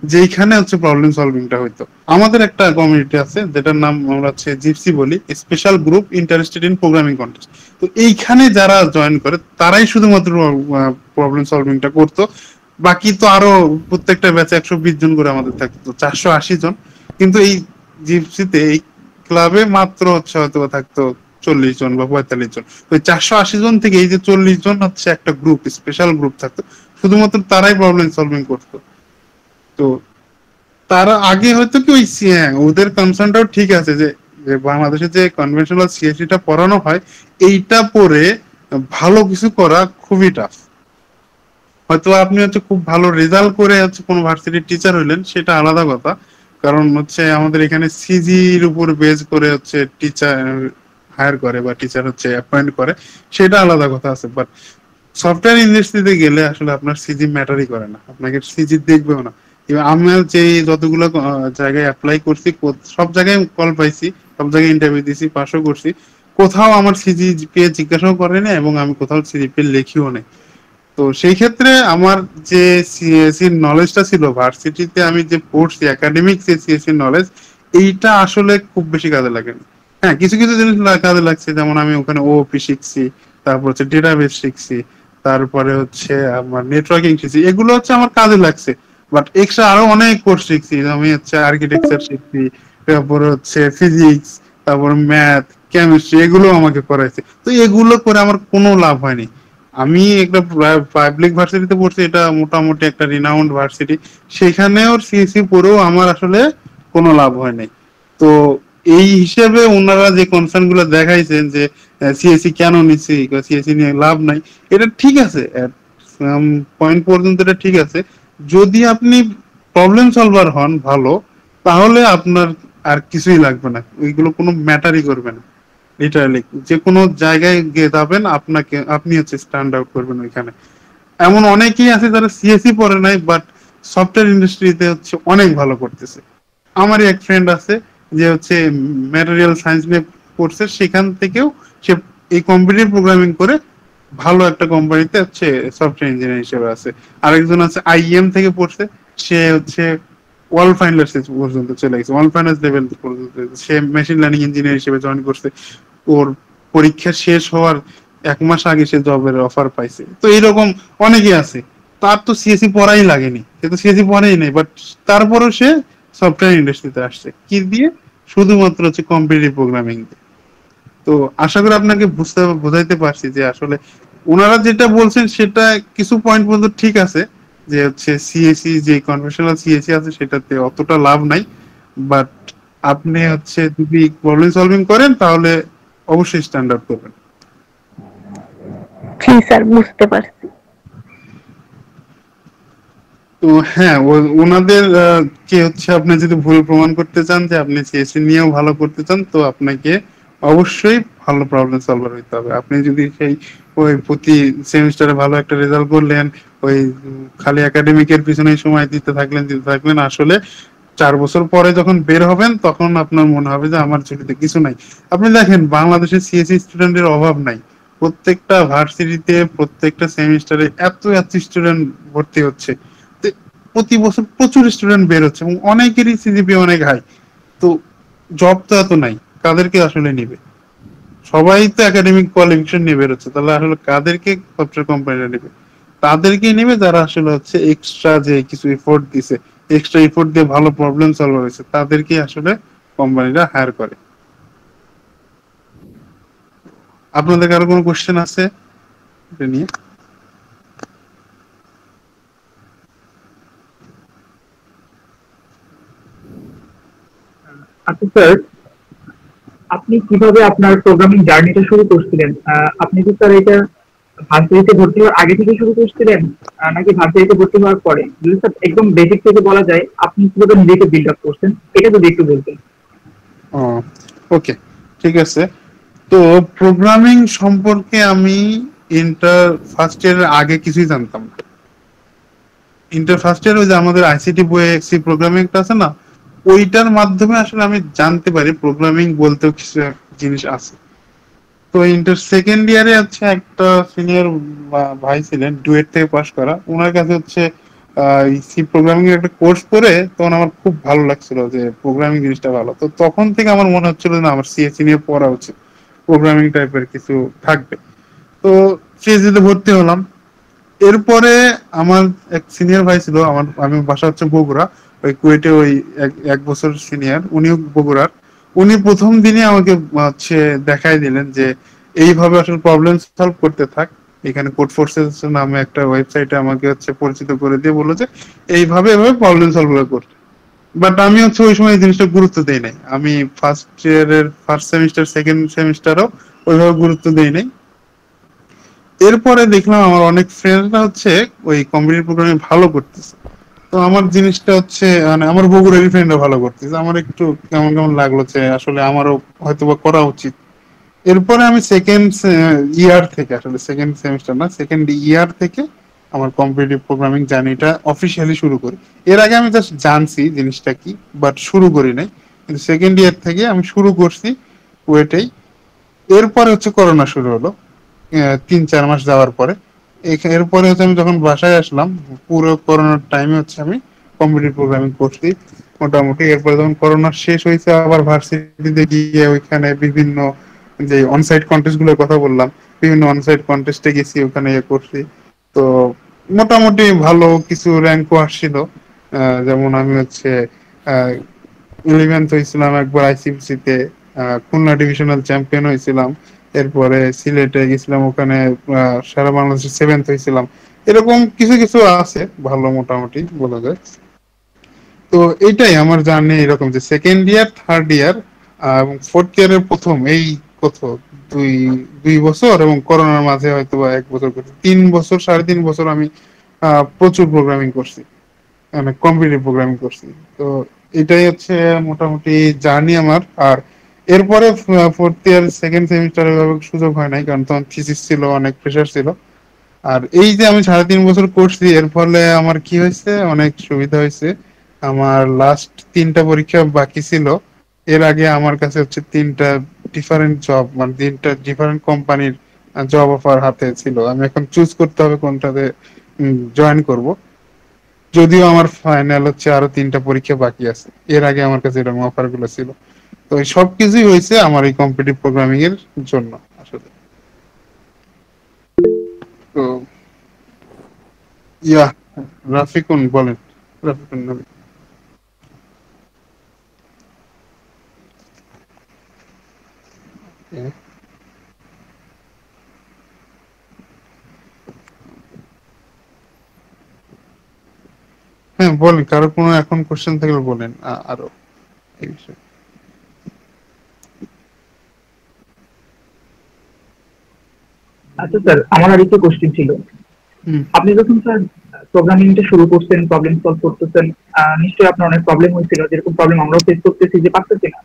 যেখানে হচ্ছে প্রবলেম সলভিংটা হইতো। আমাদের একটা কমিউনিটি আছে যেটার নাম আমরা হচ্ছে জিপসি বলি, special group interested in programming contest. তো এইখানে যারা জয়েন করে তারাই শুধুমাত্র প্রবলেম সলভিংটা করতো। বাকি তো আরো প্রত্যেকটা ব্যাচে 120 জন করে আমাদের থাকতো, 480 জন। কিন্তু এই জিপসিতে, এই ক্লাবে মাত্র হচ্ছে হয়তো থাকতো 40 জন বা 45 জন। ওই 480 জন থেকে এই যে 40 জন হচ্ছে একটা গ্রুপ, স্পেশাল গ্রুপ থাকতো, শুধুমাত্র তারাই প্রবলেম সলভিং করতো। তো তারা আগে হয়তো কি ওই ওদের কনসার্নটাও ঠিক আছে যে যে বাংলাদেশে যে কনভেনশনাল সিএসসিটা পড়ানো হয়, এইটা পড়ে ভালো কিছু করা খুবই টাফ। হয়তো আপনি হচ্ছে খুব ভালো রেজাল্ট করে হচ্ছে কোনো ভার্সিটির টিচার হইলেন, সেটা আলাদা কথা, কারণ হচ্ছে আমাদের এখানে সিজির উপর বেজ করে হচ্ছে টিচার হায়ার করে বা টিচার হচ্ছে অ্যাপয়েন্ট করে, সেটা আলাদা কথা আছে। বাট সফটওয়্যার ইন্ডাস্ট্রিতে গেলে আসলে আপনার সিজি ম্যাটারই করে না, আপনাকে সিজি দেখবেও না। এবার আমি যে যতগুলো জায়গায় অ্যাপ্লাই করছি, সব জায়গায় কল পাইছি, সব জায়গায় ইন্টারভিউ দিছি, পাসও করছি, কোথাও আমার সিজি পেয়ে জিজ্ঞাসাও করে না, এবং আমি কোথাও সিজি পেয়ে লেখিও নেই। তো সেই ক্ষেত্রে আমার যে সিএসসি নলেজটা ছিল ভার্সিটিতে, আমি যে পড়ছি একাডেমিক যে সিএসসি নলেজ, এইটা আসলে খুব বেশি কাজে লাগেনি। হ্যাঁ, কিছু কিছু জিনিস কাজে লাগছে, যেমন আমি ওখানে ওপি শিখছি, তারপর হচ্ছে ডেটাবেস শিখছি, তারপরে হচ্ছে আমার নেটওয়ার্কিং শিখছি, এগুলো হচ্ছে আমার কাজে লাগছে। বাট এক্সট্রা আরো অনেক কোর্স শিখছি, আমি হচ্ছে আর্কিটেকচার শিখছি, তারপরে হচ্ছে ফিজিক্স, তারপর ম্যাথ, কেমিস্ট্রি, এগুলো আমাকে করাইছে। তো এগুলো করে আমার কোনো লাভ হয়নি। আমি একটা পাবলিক ভার্সিটিতে পড়ছি, এটা মোটামুটি একটা রিনাউন্ড ভার্সিটি, সেখানেও সিএসসি পড়েও আমার আসলে কোনো লাভ হয় নাই। তো এই হিসেবে ওনারা যে কনসার্ন গুলো দেখাইছেন যে সিএসসি কেন নিচ্ছি, সিএসসি নিয়ে লাভ নাই, এটা ঠিক আছে, পয়েন্ট পর্যন্ত এটা ঠিক আছে। যদি আপনি প্রবলেম সলভার হন ভালো, তাহলে আপনার আর কিছুই লাগবে না, ওইগুলো কোনো ম্যাটারই করবে না। লিটারালি যে কোনো জায়গায় গিয়ে যাবেন, আপনি হচ্ছে স্ট্যান্ড আউট করবেন ওইখানে। এমন অনেকেই আছে যারা সিএসসি পড়ে নাই, বাট সফটওয়্যার ইন্ডাস্ট্রিতে হচ্ছে অনেক ভালো করতেছে। আমারই এক ফ্রেন্ড আছে যে হচ্ছে ম্যাটেরিয়াল সায়েন্স নিয়ে পড়ছে, সেখান থেকেও সে এই কম্পিউটার প্রোগ্রামিং করে ভালো একটা কোম্পানিতে হচ্ছে সফটওয়্যার ইঞ্জিনিয়ার হিসেবে আছে। আরেকজন আছে আইএম থেকে পড়ছে, সে হচ্ছে ওয়ার্ল্ড ফাইন্যান্স পর্যন্ত চলে গেছে, ওয়ার্ল্ড ফাইন্যান্স লেভেল পর্যন্ত সে মেশিন লার্নিং ইঞ্জিনিয়ার হিসেবে জয়েন করছে। ওর পরীক্ষা শেষ হওয়ার 1 মাস আগে সে জবের অফার পাইছে। তো এইরকম অনেকেই আছে, তার তো সিএসসি পড়াই লাগেনি, সে তো সিএসসি পড়াই নাই, বাট তারপরেও সে সফটওয়্যার ইন্ডাস্ট্রিতে আসছে কি দিয়ে, শুধুমাত্র হচ্ছে কম্পিটিটিভ প্রোগ্রামিং দিয়ে। তো আশা করি আপনাকে বোঝাইতে পারছি যে আসলে ওনারা যেটা বলছেন সেটা কিছু পয়েন্ট পর্যন্ত ঠিক আছে, যে হচ্ছে সিএসসি যে কনভেনশনাল সিএসসি আছে সেটাতে অতটা লাভ নাই, বাট আপনি হচ্ছে যদি প্রবলেম সলভিং করেন তাহলে অবশ্যই স্ট্যান্ডার্ড করবেন। জি স্যার, বুঝতে পারছি। তো হ্যাঁ, ওনাদের কে হচ্ছে আপনি যদি ভুল প্রমাণ করতে চান যে আপনি সিএসসি নিয়েও ভালো করতে চান, তো আপনাকে অবশ্যই ভালো প্রবলেম সলভার হইতে হবে। আপনি যদি সেই ওই প্রতি সেমিস্টারে ভালো একটা রেজাল্ট করলেন, ওই খালি একাডেমিকের পিছনে সময় দিতে থাকলেন, আসলে 4 বছর পরে যখন বের হবেন তখন আপনার মনে হবে যে আমার ঝুলিতে কিছু নাই। আপনি দেখেন বাংলাদেশের সিএসসি স্টুডেন্টের অভাব নাই, প্রত্যেকটা ভার্সিটিতে প্রত্যেকটা সেমিস্টারে এত এত স্টুডেন্ট ভর্তি হচ্ছে, তো প্রতি বছর প্রচুর স্টুডেন্ট বের হচ্ছে এবং অনেকেরই সিজিপি অনেক হাই। তো জব তো এত নাই, কাদেরকে আসলে নিবে? সবাই তো একাডেমিক কোয়ালিফিকেশন নিয়ে বের হচ্ছে, তাহলে আসলে কাদেরকে সফটওয়্যার কোম্পানিটা নেবে? তাদেরকে নেবে যারা আসলে হচ্ছে এক্সট্রা যে কিছু এফোর্ট দিছে, এক্সট্রা এফোর্ট দিয়ে ভালো প্রবলেম সলভ হয়েছে, তাদেরকে আসলে কোম্পানিরা হায়ার করে। আপনাদের কারো কোনো কোশ্চেন আছে এটা নিয়ে? আচ্ছা স্যার, আপনি কিভাবে আপনার প্রোগ্রামিং জার্নিটা শুরু করছিলেন? আপনি কি স্যার এটা ভার্সিটিতে ভর্তি হওয়ার আগে থেকে শুরু করছিলেন, নাকি ভার্সিটিতে ভর্তি হওয়ার পরে? যদি স্যার একদম বেসিক থেকে বলা যায়, আপনি কিভাবে নিজেকে বিল্ড আপ করছেন, এটা যদি একটু বলতেন। ও, ওকে, ঠিক আছে। তো প্রোগ্রামিং সম্পর্কে আমি ইন্টার ফার্স্ট ইয়ারের আগে কিছুই জানতাম না। ইন্টার ফার্স্ট ইয়ার ওই যে আমাদের আইসিটি বইয়ে সি প্রোগ্রামিং একটা আছে না, ওইটার মাধ্যমে আসলে আমি জানতে পারি প্রোগ্রামিং বলতেও কিছু জিনিস আছে। তো ইন্টার সেকেন্ড ইয়ারে হচ্ছে একটা সিনিয়র ভাই ছিলেন, ডুয়েট থেকে পাশ করা, ওনার কাছে হচ্ছে সি প্রোগ্রামিং এর একটা কোর্স করে, তখন আমার খুব ভালো লাগছিল যে প্রোগ্রামিং জিনিসটা ভালো। তো তখন থেকে আমার মনে হচ্ছিল না আমার সিএসসি নিয়ে পড়া উচিত, প্রোগ্রামিং টাইপের কিছু থাকবে। তো সিএসসি তে ভর্তি হলাম। এরপরে আমার এক সিনিয়র ভাই ছিল, আমি বাসা হচ্ছে বগুড়া, ওই কুয়েটে ওই এক বছর সিনিয়র, উনিও বগুড়ার। উনি প্রথম দিনে আমাকে হচ্ছে দেখাই দিলেন যে এইভাবে আসলে প্রবলেম সলভ করতে থাক। এখানে কোড ফোর্সেস নামে একটা ওয়েবসাইটে আমাকে হচ্ছে পরিচিত করে দিয়ে বললো যে এইভাবে এভাবে প্রবলেম সলভ করতে। বাট আমি হচ্ছে ওই সময় এই জিনিসটা গুরুত্ব দেই নাই, আমি ফার্স্ট ইয়ারের ফার্স্ট সেমিস্টার সেকেন্ড সেমিস্টারও ওইভাবে গুরুত্ব দেই নাই। এরপরে দেখলাম আমার অনেক ফ্রেন্ডরা হচ্ছে ওই কম্পিউটার প্রোগ্রামিং ভালো করতেছে। তো আমার জিনিসটা হচ্ছে মানে আমার বগুড়ারি ফ্রেন্ডরা ভালো করতেছে, আমার একটু কেমন কেমন লাগলো যে আসলে আমারও হয়তো বা করা উচিত। এরপরে আমি সেকেন্ড ইয়ার থেকে, আসলে সেকেন্ড সেমিস্টার না, সেকেন্ড ইয়ার থেকে আমার কম্পিটিটিভ প্রোগ্রামিং জার্নিটা অফিসিয়ালি শুরু করি। এর আগে আমি জাস্ট জানছি জিনিসটা কি, বাট শুরু করি নাই। কিন্তু সেকেন্ড ইয়ার থেকে আমি শুরু করছি ওয়েটেই। এরপরে হচ্ছে করোনা শুরু হলো, 3-4 মাস যাওয়ার পরে। এরপরে হচ্ছে আমি যখন বাসায় আসলাম, পুরো করোনার টাইমে হচ্ছে আমি কম্পিউটার প্রোগ্রামিং করছি মোটামুটি। এরপরে যখন করোনা শেষ হয়েছে, আবার ভার্সিটিতে গিয়ে ওইখানে বিভিন্ন যে অনসাইট কন্টেস্ট গুলোর কথা বললাম, বিভিন্ন অনসাইট কন্টেস্টে গেছি, ওখানে ইয়ে করছি। তো মোটামুটি ভালো কিছু র্যাঙ্কও আসছিল। যেমন আমি হচ্ছে 11th হয়েছিলাম একবার আইসিএফসি তে, খুলনা ডিভিশনাল চ্যাম্পিয়ন হয়েছিলাম, এরপরে সিলেটে গেছিলাম, ওখানে সারা বাংলাদেশে 7th হয়েছিলাম। এরকম কিছু কিছু আছে ভালো, মোটামুটি বলা যায়। তো এইটাই আমার জার্নি, এরকম যে সেকেন্ড ইয়ার, থার্ড ইয়ার এবং ফোর্থ ইয়ারের প্রথম এই কত দুই 2 বছর এবং করোনার মাঝে হয়তো বা 1 বছর করছি, 3 বছর 3.5 বছর আমি প্রচুর প্রোগ্রামিং করছি, মানে কম্পিটিটিভ প্রোগ্রামিং করছি। তো এটাই হচ্ছে মোটামুটি জার্নি আমার। আর এরপরে ফোর্থ ইয়ার সেকেন্ড সেমিস্টারে সুযোগ হয় নাই, কারণ তখন থিসিস ছিল, অনেক প্রেশার ছিল। আর এই যে আমি 3.5 বছর করছি, এর ফলে আমার কি হয়েছে, অনেক সুবিধা হয়েছে। আমার লাস্ট 3টা পরীক্ষা বাকি ছিল, এর আগে আমার কাছে হচ্ছে 3টা ডিফারেন্ট জব, মানে 3টা ডিফারেন্ট কোম্পানির জব অফার হাতে ছিল। আমি এখন চুজ করতে হবে কোনটাতে জয়েন করব। যদিও আমার ফাইনাল হচ্ছে আরো 3টা পরীক্ষা বাকি আছে, এর আগে আমার কাছে এরকম অফার গুলো ছিল। তো এই সব কিছুই হয়েছে আমার এই কম্পিটিটিভ প্রোগ্রামিং এর জন্য আসলে। তো ইয়া, রাফিকুন বলেন, রাফিকুন নবী। হ্যাঁ, হ্যাঁ, বলেন, কারো কোনো এখন কোশ্চেন থাকলে বলেন আরো এই বিষয়ে। আচ্ছা স্যার, আমার আর একটু কোশ্চেন ছিল। হুম, আপনি যখন স্যার প্রোগ্রামিংটা শুরু করছেন, প্রবলেম সলভ করতেছেন, নিশ্চয়ই আপনার অনেক প্রবলেম হয়েছিল, যেরকম প্রবলেম আমরাও ফেস করতেছি যে পারতেছি না।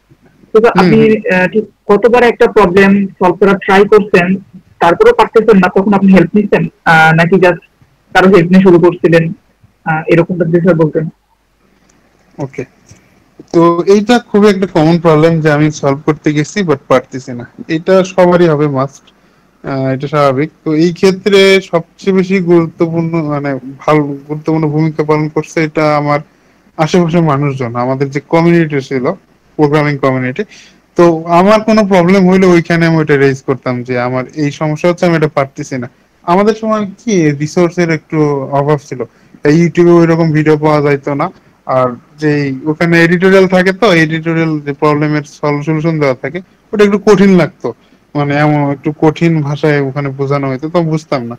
তো স্যার হুম, আপনি হুম। ঠিক কতবার একটা প্রবলেম সলভ করার ট্রাই করছেন, তারপরেও পারতেছেন না, তখন আপনি হেল্প নিচ্ছেন, নাকি জাস্ট কারো হেল্প নিয়ে শুরু করছিলেন, এরকমটা যদি স্যার বলতেন। ওকে, তো এইটা খুবই একটা কমন প্রবলেম যে আমি সলভ করতে গেছি বাট পারতেছি না। এটা সবারই হবে, মাস্ট, এটা স্বাভাবিক। তো এই ক্ষেত্রে সবচেয়ে বেশি গুরুত্বপূর্ণ, মানে ভালো গুরুত্বপূর্ণ ভূমিকা পালন করছে এটা আমার আশেপাশের মানুষজন, আমাদের যে কমিউনিটি ছিল, প্রোগ্রামিং কমিউনিটি। তো আমার কোনো প্রবলেম হইলে ওইখানে আমি ওইটা রেজ করতাম যে আমার এই সমস্যা হচ্ছে, আমি এটা পারতেছি না। আমাদের সময় কি রিসোর্সের একটু অভাব ছিল, তাই ইউটিউবে ওই রকম ভিডিও পাওয়া যাইতো না। আর যে ওখানে এডিটোরিয়াল থাকে, তো এডিটোরিয়াল যে প্রবলেমের সলিউশন দেওয়া থাকে, ওটা একটু কঠিন লাগতো, মানে এমন একটু কঠিন ভাষায় ওখানে বোঝানো হয়তো, তো বুঝতাম না।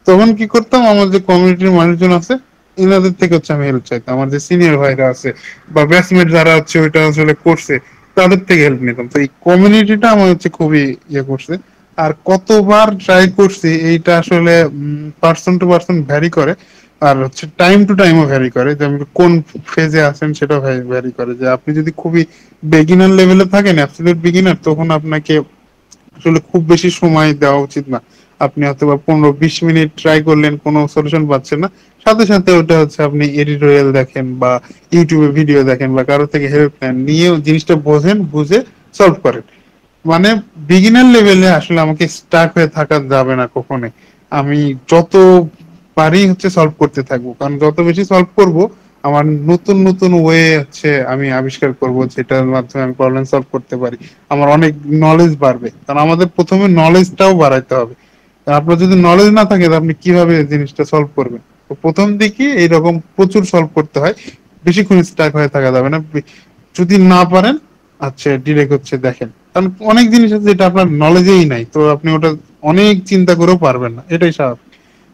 তখন কি করতাম, আমার যে কমিউনিটির মানুষজন আছে, এনাদের থেকে হচ্ছে আমি হেল্প চাইতাম। আমার যে সিনিয়র ভাইরা আছে বা ব্যাচমেট যারা হচ্ছে ওইটা আসলে করছে, তাদের থেকে হেল্প নিতাম। তো এই কমিউনিটিটা আমার হচ্ছে খুবই ইয়ে করছে। আর কতবার ট্রাই করছি এইটা আসলে পার্সন টু পার্সন ভ্যারি করে। আর হচ্ছে টাইম টু টাইমও ভ্যারি করে, যে আপনি কোন ফেজে আছেন সেটাও ভ্যারি করে। যে আপনি যদি খুবই বেগিনার লেভেলে থাকেন, অ্যাবসলিউট বিগিনার, তখন আপনাকে আসলে খুব বেশি সময় দেওয়া উচিত না। আপনি হয়তো বা 15-20 মিনিট ট্রাই করলেন, কোনো সলিউশন পাচ্ছেন না, সাথে সাথে ওটা হচ্ছে আপনি এডিটোরিয়াল দেখেন বা ইউটিউবে ভিডিও দেখেন বা কারো থেকে হেল্প নেন, নিয়ে জিনিসটা বোঝেন, বুঝে সলভ করেন। মানে বিগিনার লেভেলে আসলে আমাকে স্টাক হয়ে থাকা যাবে না কখনোই। আমি যত পারি হচ্ছে সলভ করতে থাকবো, কারণ যত বেশি সলভ করব, আমার নতুন নতুন ওয়ে হচ্ছে আমি আবিষ্কার করব, যেটার মাধ্যমে আমি প্রবলেম সলভ করতে পারি। আমার অনেক নলেজ বাড়বে, কারণ আমাদের প্রথমে নলেজটাও বাড়াইতে হবে। কারণ আপনার যদি নলেজ না থাকে, তো আপনি কিভাবে জিনিসটা সলভ করবেন? তো প্রথম দিকে এইরকম প্রচুর সলভ করতে হয়, বেশিক্ষণ স্টাক হয়ে থাকা যাবে না। যদি না পারেন, আচ্ছা ডিরেক্ট হচ্ছে দেখেন, কারণ অনেক জিনিস আছে যেটা আপনার নলেজেই নাই, তো আপনি ওটা অনেক চিন্তা করেও পারবেন না, এটাই স্বাভাবিক।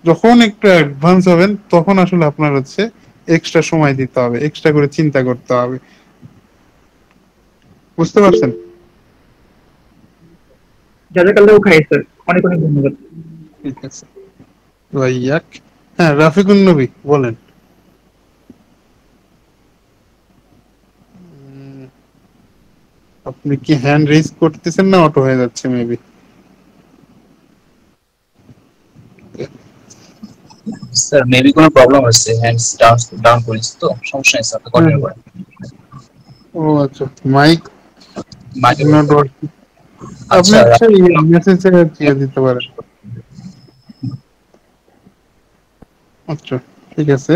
যখন একটু অ্যাডভান্স হবেন, তখন আসলে আপনার হচ্ছে এক্সট্রা সময় দিতে হবে, এক্সট্রা করে চিন্তা করতে হবে। বুঝতে পারছেন? জাজাকাল্লাহ খাই স্যার, অনেক অনেক ধন্যবাদ। ঠিক আছে ভাইয়াক। হ্যাঁ, রাফিকুন নবী বলেন। আপনি কি হ্যান্ড রেজ করতেছেন না অটো হয়ে যাচ্ছে মেবি? স্যার মেবি কোনো প্রবলেম হচ্ছে, হ্যান্ডস ডাউন ডাউন করেছি, তো সমস্যা নেই স্যার, আপনি হ্যাঁ, কন্টিনিউ করেন। ও আচ্ছা, মাইক মাইকে নট ওয়ার্কিং। আপনি আচ্ছা হচ্ছে মেসেজে দিয়ে দিতে পারেন। আচ্ছা, ঠিক আছে।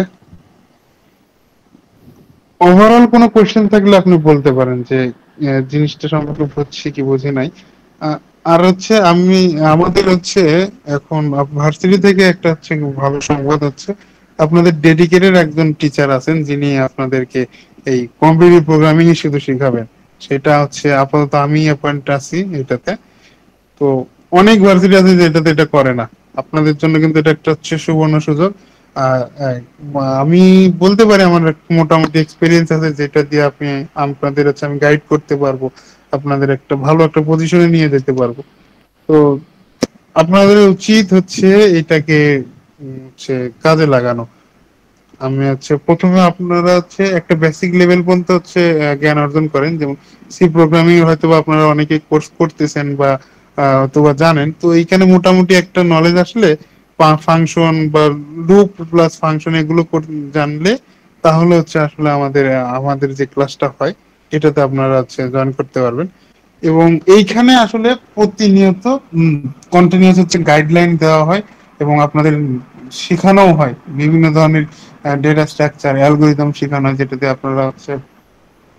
ওভারঅল কোনো কোশ্চেন থাকলে আপনি বলতে পারেন যে জিনিসটা সম্পর্কে বুঝছি কি বুঝি নাই। আহ, আর হচ্ছে আমাদের হচ্ছে এখন ভার্সিটি থেকে একটা হচ্ছে ভালো সংবাদ হচ্ছে, আপনাদের ডেডিকেটেড একজন টিচার আছেন যিনি আপনাদেরকে এই কম্পিউটার প্রোগ্রামিং শুধু শিখাবেন। সেটা হচ্ছে আপাতত আমি অ্যাপয়েন্ট আছি এটাতে। তো অনেক ভার্সিটি আছে যেটাতে এটা করে না। আপনাদের জন্য কিন্তু এটা একটা হচ্ছে সুবর্ণ সুযোগ। আর আমি বলতে পারি আমার মোটামুটি এক্সপিরিয়েন্স আছে যেটা দিয়ে আপনাদের হচ্ছে আমি গাইড করতে পারবো, আপনাদের একটা ভালো একটা পজিশনে নিয়ে যেতে পারবো। তো আপনাদের উচিত হচ্ছে এটাকে হচ্ছে কাজে লাগানো। আমি হচ্ছে প্রথমে আপনারা হচ্ছে একটা বেসিক লেভেল পর্যন্ত হচ্ছে জ্ঞান অর্জন করেন, যেমন সি প্রোগ্রামিং হয়তো বা আপনারা অনেকে কোর্স করতেছেন বা অথবা জানেন, তো এইখানে মোটামুটি একটা নলেজ আসলে ফাংশন বা লুপ প্লাস ফাংশন এগুলো জানলে তাহলে হচ্ছে আসলে আমাদের যে ক্লাসটা হয় এটাতে আপনারা হচ্ছে জয়েন করতে পারবেন। এবং এইখানে আসলে প্রতিনিয়ত কন্টিনিউয়াস হচ্ছে গাইডলাইন দেওয়া হয় এবং আপনাদের শেখানো হয় বিভিন্ন ধরনের ডেটা স্ট্রাকচার অ্যালগোরিদম শেখানো হয়, যেটাতে আপনারা হচ্ছে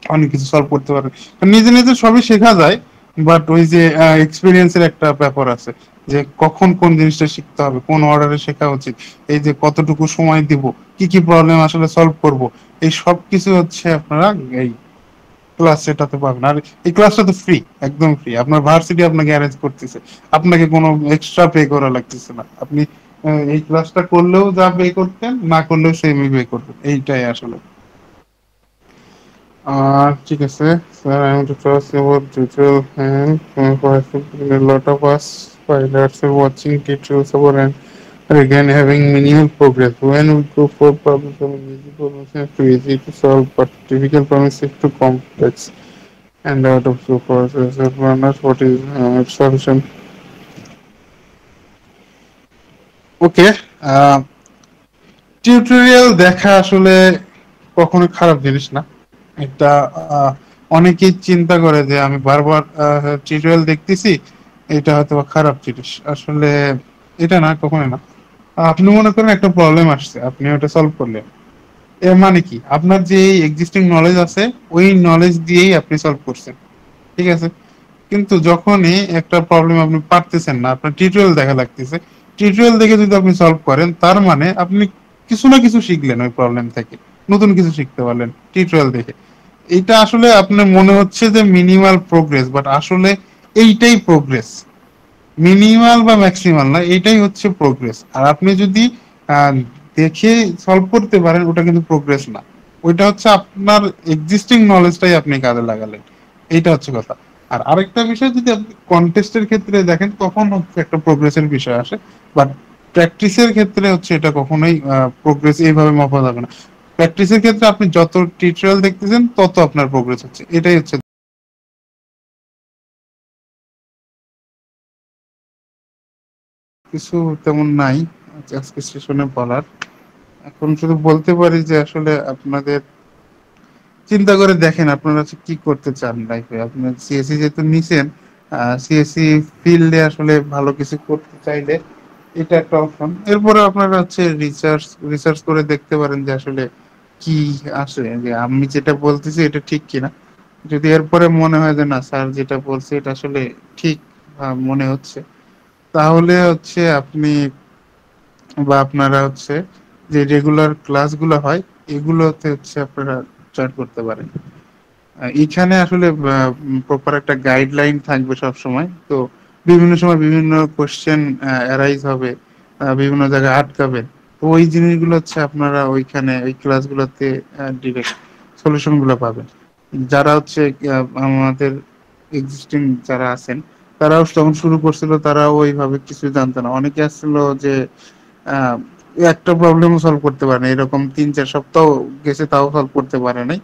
অনেক কিছু সলভ করতে পারবেন। নিজে নিজে সবই শেখা যায়, বাট ওই যে এক্সপিরিয়েন্সের একটা ব্যাপার আছে যে কখন কোন জিনিসটা শিখতে হবে, কোন অর্ডারে শেখা উচিত, এই যে কতটুকু সময় দিব, কি কি প্রবলেম আসলে সলভ করব, এই সব কিছু হচ্ছে আপনারা এই ক্লাস এটাতে পাবেন। আর এই ক্লাসটা তো ফ্রি, একদম ফ্রি। আপনার ভার্সিটি আপনাকে অ্যারেঞ্জ করতেছে, আপনাকে কোনো এক্সট্রা পে করা লাগতেছে না। আপনি এই ক্লাসটা করলেও যা পে করতেন, না করলেও সেমই পে করবেন, এইটাই আসলে। ঠিক আছে sir, I want to talk about tutorial and a lot of us pilots are watching tutorials about and again having minimal progress. When we go for problem solving, easy problems are too easy to solve, but difficult problems are too complex and out of focus. As a learner, what is solution? Okay, tutorial দেখা আসলে কখনো খারাপ জিনিস না। এটা অনেকেই চিন্তা করে যে আমি বারবার টিউটোরিয়াল দেখতেছি, এটা হয়তো খারাপ জিনিস। আসলে এটা না, কখনো না। আপনি মনে করেন একটা প্রবলেম আসছে, আপনি ওটা সলভ করলেন, এর মানে কি আপনার যে এক্সিস্টিং নলেজ আছে ওই নলেজ দিয়েই আপনি সলভ করছেন, ঠিক আছে। কিন্তু যখনই একটা প্রবলেম আপনি পারতেছেন না, আপনার টিউটোরিয়াল দেখা লাগতেছে, টিউটোরিয়াল দেখে যদি আপনি সলভ করেন তার মানে আপনি কিছু না কিছু শিখলেন ওই প্রবলেম থেকে, নতুন কিছু শিখতে পারলেন টিউটোরিয়াল দেখে। এটা আসলে আপনার মনে হচ্ছে যে মিনিমাল প্রোগ্রেস, বাট আসলে এইটাই প্রোগ্রেস। মিনিমাল বা ম্যাক্সিমাল না, এটাই হচ্ছে প্রোগ্রেস। আর আপনি যদি আহ, দেখে সলভ করতে পারেন, ওটা কিন্তু প্রোগ্রেস না, ওইটা হচ্ছে আপনার এক্সিস্টিং নলেজটাই আপনি কাজে লাগালেন, এইটা হচ্ছে কথা। আর আরেকটা বিষয়, যদি আপনি কন্টেস্টের ক্ষেত্রে দেখেন তখন হচ্ছে একটা প্রোগ্রেসের বিষয় আসে, বাট প্র্যাকটিসের ক্ষেত্রে হচ্ছে এটা কখনোই প্রোগ্রেস এইভাবে মাপা যাবে না। প্র্যাকটিসের ক্ষেত্রে আপনি যত টিউটোরিয়াল দেখতেছেন তত আপনার প্রোগ্রেস হচ্ছে, এটাই হচ্ছে। কিছু তেমন নাই আজকে সেশনে বলার। এখন শুধু বলতে পারি যে আসলে আপনাদের চিন্তা করে দেখেন আপনারা হচ্ছে কি করতে চান লাইফে। আপনার সিএসসি যেহেতু নিছেন, সিএসসি ফিল্ডে আসলে ভালো কিছু করতে চাইলে এটা একটা অপশন। এরপরে আপনারা হচ্ছে রিসার্চ করে দেখতে পারেন যে আসলে কি আসে, যে আমি যেটা বলতেছি এটা ঠিক কিনা। যদি এরপরে মনে হয় যে না স্যার যেটা বলছে এটা আসলে ঠিক মনে হচ্ছে, তাহলে হচ্ছে আপনি বা আপনারা হচ্ছে যে রেগুলার ক্লাসগুলো হয় এগুলোতে হচ্ছে আপনারা জয়েন করতে পারেন। এখানে আসলে প্রপার একটা গাইডলাইন থাকবে সব সময়। তো বিভিন্ন সময় বিভিন্ন কোশ্চেন অ্যারাইজ হবে, বিভিন্ন জায়গায় আটকাবে। তো ওই জিনিসগুলো হচ্ছে আপনারা ওইখানে ওই ক্লাসগুলোতে ডিরেক্ট সলিউশন গুলো পাবেন। যারা হচ্ছে আমাদের এক্সিস্টিং যারা আছেন, তারাও যখন শুরু করছিল তারাও ওইভাবে কিছু জানতো না। অনেকে আসছিল যে আহ, একটা প্রবলেমও সলভ করতে পারে না, এরকম 3-4 সপ্তাহ গেছে তাও সলভ করতে পারে নাই।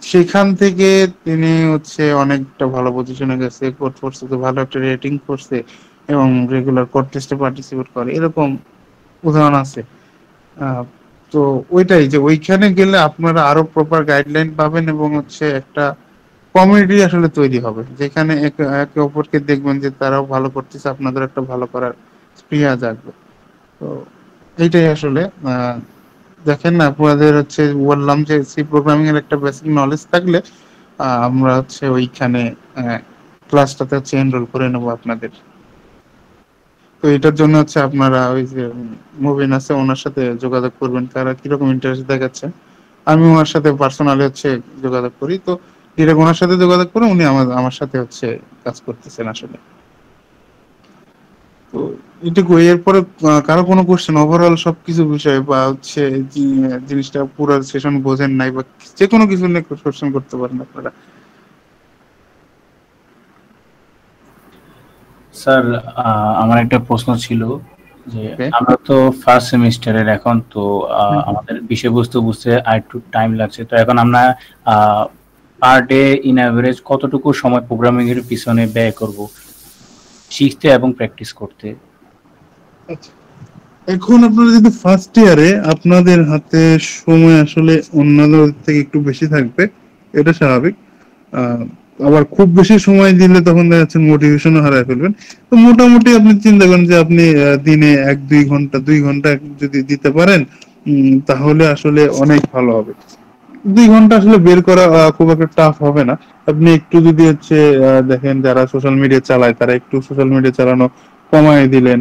সেখান থেকে তিনি হচ্ছে অনেকটা ভালো পজিশনে গেছে, কোর্স করছে, তো ভালো একটা রেটিং করছে এবং রেগুলার কোর্ট টেস্টে পার্টিসিপেট করে, এরকম উদাহরণ আছে। আহ, তো ওইটাই যে ওইখানে গেলে আপনারা আরো প্রপার গাইডলাইন পাবেন এবং হচ্ছে একটা কমিউনিটি আসলে তৈরি হবে, যেখানে একে অপরকে দেখবেন যে তারাও ভালো করতেছে, আপনাদের একটা ভালো করার স্পৃহা জাগবে। তো এইটাই আসলে দেখেন না, আপনাদের হচ্ছে বললাম যে সি প্রোগ্রামিং এর একটা বেসিক নলেজ থাকলে আমরা হচ্ছে ওইখানে ক্লাসটাতে হচ্ছে এনরোল করে নেবো আপনাদের। তো এটার জন্য হচ্ছে আপনারা ওই যে মুবিন আছে ওনার সাথে যোগাযোগ করবেন, তারা কিরকম ইন্টারেস্ট দেখাচ্ছে। আমি ওনার সাথে পার্সোনালি হচ্ছে যোগাযোগ করি, তো ডিরেক্ট ওনার সাথে যোগাযোগ করে উনি আমার আমার সাথে হচ্ছে কাজ করতেছেন আসলে। তো এটুকু। এরপরে কারো কোনো কোশ্চেন ওভারঅল সবকিছু বিষয়ে বা হচ্ছে জিনিসটা পুরো সেশন বোঝেন নাই বা যে কোনো কিছু নিয়ে কোশ্চেন করতে পারেন আপনারা। স্যার, আমার একটা প্রশ্ন ছিল যে ওকে। আমরা তো ফার্স্ট সেমিস্টারের এখন, তো আমাদের বিষয়বস্তু বুঝতে আর একটু টাইম লাগছে। তো এখন আমরা পার ডে ইন অ্যাভারেজ কতটুকু সময় প্রোগ্রামিং এর পিছনে ব্যয় করব শিখতে এবং প্র্যাকটিস করতে? আচ্ছা, এখন আপনারা যদি ফার্স্ট ইয়ারে আপনাদের হাতে সময় আসলে অন্যদের থেকে একটু বেশি থাকবে, এটা স্বাভাবিক। আহ, আবার খুব বেশি সময় দিলে তখন দেখা যাচ্ছে মোটিভেশনও হারায় ফেলবেন। তো মোটামুটি আপনি চিন্তা করেন যে আপনি দিনে 1-2 ঘন্টা যদি দিতে পারেন, তাহলে আসলে অনেক ভালো হবে। 2 ঘন্টা আসলে বের করা খুব একটা টাফ হবে না। আপনি একটু যদি হচ্ছে দেখেন যারা সোশ্যাল মিডিয়া চালায় তারা একটু সোশ্যাল মিডিয়া চালানো কমায় দিলেন,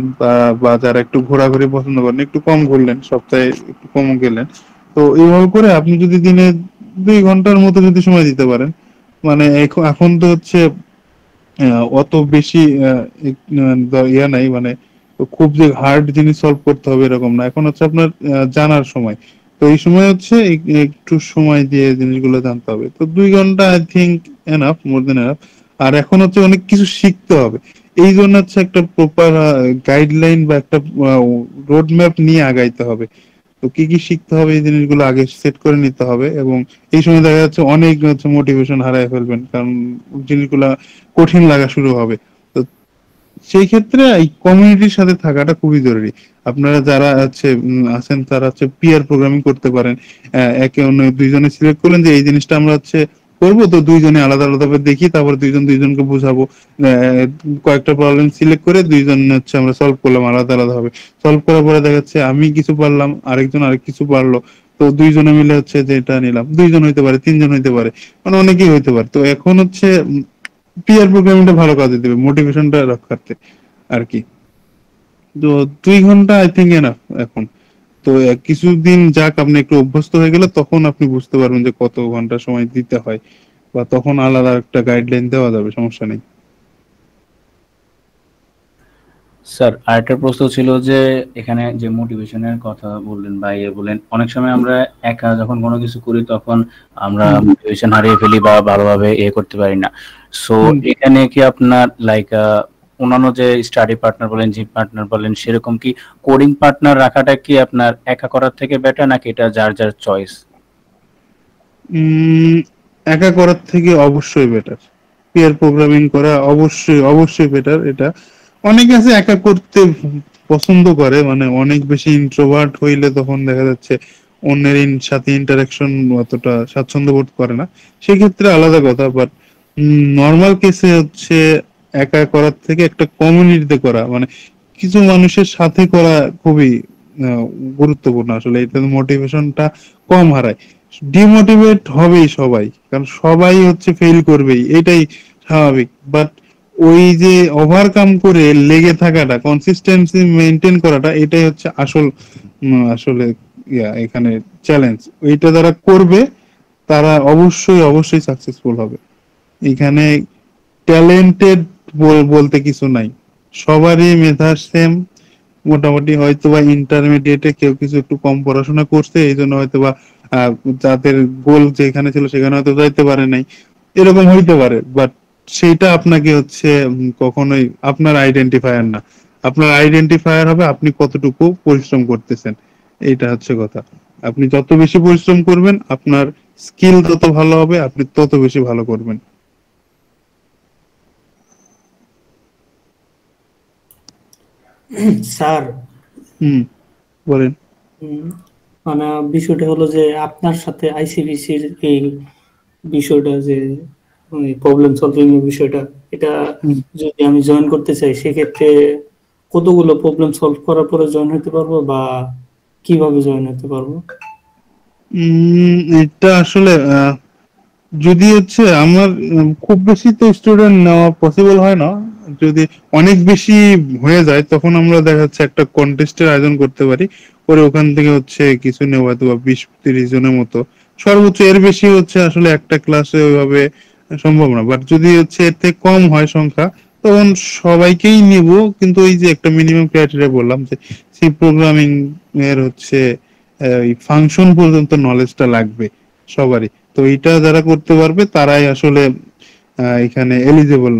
বা যারা একটু ঘোরাঘুরি পছন্দ করেন একটু কম ঘুরলেন, সপ্তাহে একটু কম গেলেন। তো এইভাবে করে আপনি যদি দিনে 2 ঘন্টার মতো যদি সময় দিতে পারেন, মানে এখন তো হচ্ছে অত বেশি ইয়া নাই, মানে খুব যে হার্ড জিনিস সলভ করতে হবে এরকম না। এখন হচ্ছে আপনার জানার সময়। তো এই সময় হচ্ছে একটু সময় দিয়ে জিনিসগুলো জানতে হবে। তো 2 ঘন্টা I think enough, more than enough. আর এখন হচ্ছে অনেক কিছু শিখতে হবে, এই জন্য হচ্ছে একটা প্রপার গাইডলাইন বা একটা রোড ম্যাপ নিয়ে আগাইতে হবে। তো কি কি শিখতে হবে এই জিনিসগুলো আগে সেট করে নিতে হবে, এবং এই সময় দেখা যাচ্ছে অনেক হচ্ছে মোটিভেশন হারায় ফেলবেন, কারণ জিনিসগুলা কঠিন লাগা শুরু হবে। তো সেই ক্ষেত্রে এই কমিউনিটির সাথে থাকাটা খুবই জরুরি। আপনারা যারা হচ্ছে আছেন তারা হচ্ছে পিয়ার প্রোগ্রামিং করতে পারেন। একে অন্য দুইজনে সিলেক্ট করলেন যে এই জিনিসটা আমরা হচ্ছে করবো, তো দুইজনে আলাদা আলাদা ভাবে দেখি, তারপর দুইজন দুইজনকে বুঝাবো। কয়েকটা প্রবলেম সিলেক্ট করে দুইজন হচ্ছে আমরা সলভ করলাম আলাদা আলাদা ভাবে। সলভ করার পরে দেখা যাচ্ছে আমি কিছু পারলাম, আরেকজন আরেক কিছু পারলো। তো দুইজনে মিলে হচ্ছে যে এটা নিলাম, 2জন হইতে পারে, 3জন হইতে পারে, মানে অনেকেই হইতে পারে। তো এখন হচ্ছে পিয়ার প্রোগ্রামিংটা ভালো কাজে দেবে মোটিভেশনটা রক্ষার্থে আর কি। তো 2 ঘন্টা আই থিঙ্ক এনাফ এখন। তো কিছুদিন যাক, আপনি একটু অভ্যস্ত হয়ে গেলে তখন আপনি বুঝতে পারবেন যে কত ঘন্টা সময় দিতে হয়, বা তখন আলাদা একটা গাইডলাইন দেওয়া যাবে, সমস্যা নেই। স্যার, আরেকটা প্রশ্ন ছিল যে এখানে যে মোটিভেশনের কথা বললেন বা ইয়ে বললেন, অনেক সময় আমরা একা যখন কোনো কিছু করি তখন আমরা হুম, মোটিভেশন হারিয়ে ফেলি বা ভালোভাবে ইয়ে করতে পারি না। সো হুম। এখানে কি আপনার লাইক অন্যান্য যে স্টাডি পার্টনার বলেন, জিম পার্টনার বলেন, সেরকম কি কোডিং পার্টনার রাখাটা কি আপনার একা করার থেকে বেটার, নাকি এটা যার যার চয়েস? উম, একা করার থেকে অবশ্যই বেটার। পেয়ার প্রোগ্রামিং করা অবশ্যই অবশ্যই বেটার। এটা অনেকে আছে একা করতে পছন্দ করে, মানে অনেক বেশি ইন্ট্রোভার্ট হইলে তখন দেখা যাচ্ছে অন্যের সাথে ইন্টারাকশন অতটা স্বাচ্ছন্দ্য বোধ করে না, সেক্ষেত্রে আলাদা কথা। বাট নর্মাল কেসে হচ্ছে একা করার থেকে একটা কমিউনিটিতে করা, মানে কিছু মানুষের সাথে করা খুবই আহ, গুরুত্বপূর্ণ। আসলে এতে মোটিভেশনটা কম হারায়। ডিমোটিভেট হবেই সবাই, কারণ সবাই হচ্ছে ফেল করবেই, এটাই স্বাভাবিক। বাট ওই যে ওভারকাম করে লেগে থাকাটা, কনসিস্টেন্সি মেনটেন করাটা, এটাই হচ্ছে আসলে এখানে চ্যালেঞ্জ। ওইটা যারা করবে তারা অবশ্যই অবশ্যই সাকসেসফুল হবে। এখানে ট্যালেন্টেড বলতে কিছু নাই, সবারই মেধা সেম। মোটামুটি হয়তোবা ইন্টারমিডিয়েটে কেউ কিছু একটু কম পড়াশোনা করছে, এই জন্য হয়তোবা আহ, যাদের গোল যেখানে ছিল সেখানে হয়তো যাইতে পারে নাই, এরকম হইতে পারে। বাট সেইটা আপনাকে হচ্ছে কখনোই আপনার আইডেন্টিফায়ার না। আপনার আইডেন্টিফায়ার হবে আপনি কতটুকু পরিশ্রম করতেছেন, এইটা হচ্ছে কথা। আপনি যত বেশি পরিশ্রম করবেন আপনার স্কিল তত ভালো হবে, আপনি তত বেশি ভালো করবেন। স্যার, হুম, বলেন। উম, মানে বিষয়টা হলো যে আপনার সাথে আইসিবিসির এই বিষয়টা যে প্রবলেম সলভিং এর বিষয়টা, এটা হুম। যদি আমি জয়েন করতে চাই সেক্ষেত্রে কতগুলো প্রবলেম সলভ করার পরে জয়েন হতে পারবো, বা কিভাবে জয়েন হতে পারবো? এটা আসলে যদি হচ্ছে আমার খুব বেশি তো স্টুডেন্ট নেওয়া পসিবল হয় না। যদি অনেক বেশি হয়ে যায় তখন আমরা দেখা যাচ্ছে একটা কন্টেস্টের আয়োজন করতে পারি, পরে ওখান থেকে হচ্ছে কিছু নেওয়া হয়তো বা 20-30 জনের মতো সর্বোচ্চ। এর বেশি হচ্ছে আসলে একটা ক্লাসে ওইভাবে সম্ভব না। বাট যদি হচ্ছে এর থেকে কম হয় সংখ্যা, তো তখন সবাইকেই নিব, কিন্তু ওই যে একটা মিনিমাম ক্রাইটেরিয়া বললাম যে সি প্রোগ্রামিং এর হচ্ছে এই ফাংশন পর্যন্ত নলেজটা লাগবে সবারই। তো এটা যারা করতে পারবে তারাই আসলে এখানে এলিজিবল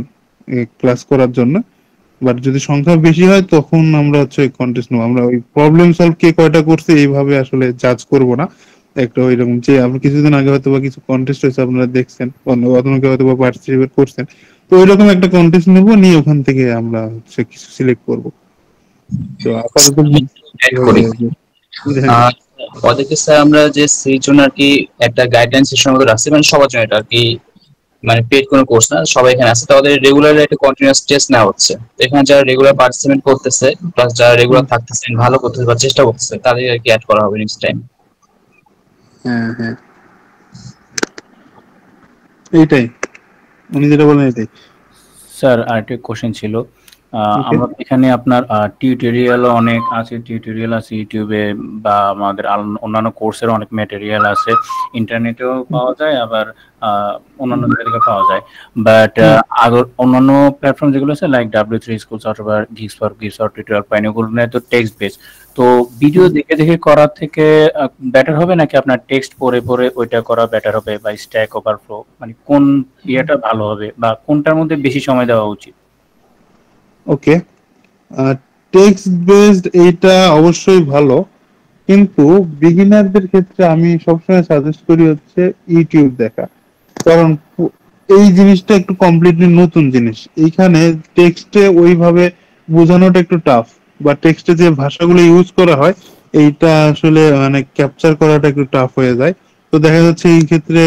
ক্লাস করার জন্য। বাট যদি সংখ্যা বেশি হয় তখন আমরা হচ্ছে কন্টেস্ট নেবো। আমরা ওই প্রবলেম সলভ কে কয়টা করছে এইভাবে আসলে জাজ করব না। একটা ওইরকম যে আমরা কিছুদিন আগে হয়তো বা কিছু কন্টেস্ট হয়েছে আপনারা দেখছেন, অন্য কেউ হয়তো বা পার্টিসিপেট করছেন, তো ওইরকম একটা কন্টেস্ট নেবো, নিয়ে ওখান থেকে আমরা হচ্ছে কিছু সিলেক্ট করব। তো আপাতত অ্যাড করি। ওদেরকে স্যার আমরা যে সেই জন্য আর কি একটা গাইডলাইন সেশন মতো রাখছি, মানে সবার জন্য এটা আর কি, মানে পেড কোনো কোর্স না, সবাই এখানে আছে। তো ওদের রেগুলার একটা কন্টিনিউয়াস টেস্ট নেওয়া হচ্ছে। তো এখানে যারা রেগুলার পার্টিসিপেট করতেছে প্লাস যারা রেগুলার থাকতেছেন, ভালো করতেছে বা চেষ্টা করতেছে, তাদের আর কি অ্যাড করা হবে নেক্সট টাইম। হ্যাঁ হ্যাঁ, এইটাই উনি যেটা বলেন এটাই। স্যার আরেকটা কোশ্চেন ছিল, আমরা এখানে আপনার টিউটোরিয়াল অনেক আছে, টিউটোরিয়াল আছে ইউটিউবে বা আমাদের অন্যান্য কোর্সের অনেক ম্যাটেরিয়াল আছে, ইন্টারনেটেও পাওয়া যায়, আবার অন্যান্য জায়গা থেকে পাওয়া যায়। বাট অন্যান্য প্ল্যাটফর্ম যেগুলো আছে লাইক W3 স্কুলস অথবা গিগস অর টিউটোরিয়াল পাইনি, ওগুলো তো টেক্সট বেস। তো ভিডিও দেখে দেখে করার থেকে বেটার হবে নাকি আপনার টেক্সট পড়ে পড়ে ওইটা করা বেটার হবে, বা স্ট্যাক ওভারফ্লো, মানে কোন ইয়েটা ভালো হবে বা কোনটার মধ্যে বেশি সময় দেওয়া উচিত? ওকে, টেক্সট বেসড এইটা অবশ্যই ভালো, কিন্তু বিগিনারদের ক্ষেত্রে আমি সবসময় সাজেস্ট করি হচ্ছে ইউটিউব দেখা। কারণ এই জিনিসটা একটু কমপ্লিটলি নতুন জিনিস, এইখানে টেক্সটে ওইভাবে বোঝানোটা একটু টাফ, বা টেক্সটে যে ভাষাগুলো ইউজ করা হয় এইটা আসলে মানে ক্যাপচার করাটা একটু টাফ হয়ে যায়। তো দেখা যাচ্ছে এই ক্ষেত্রে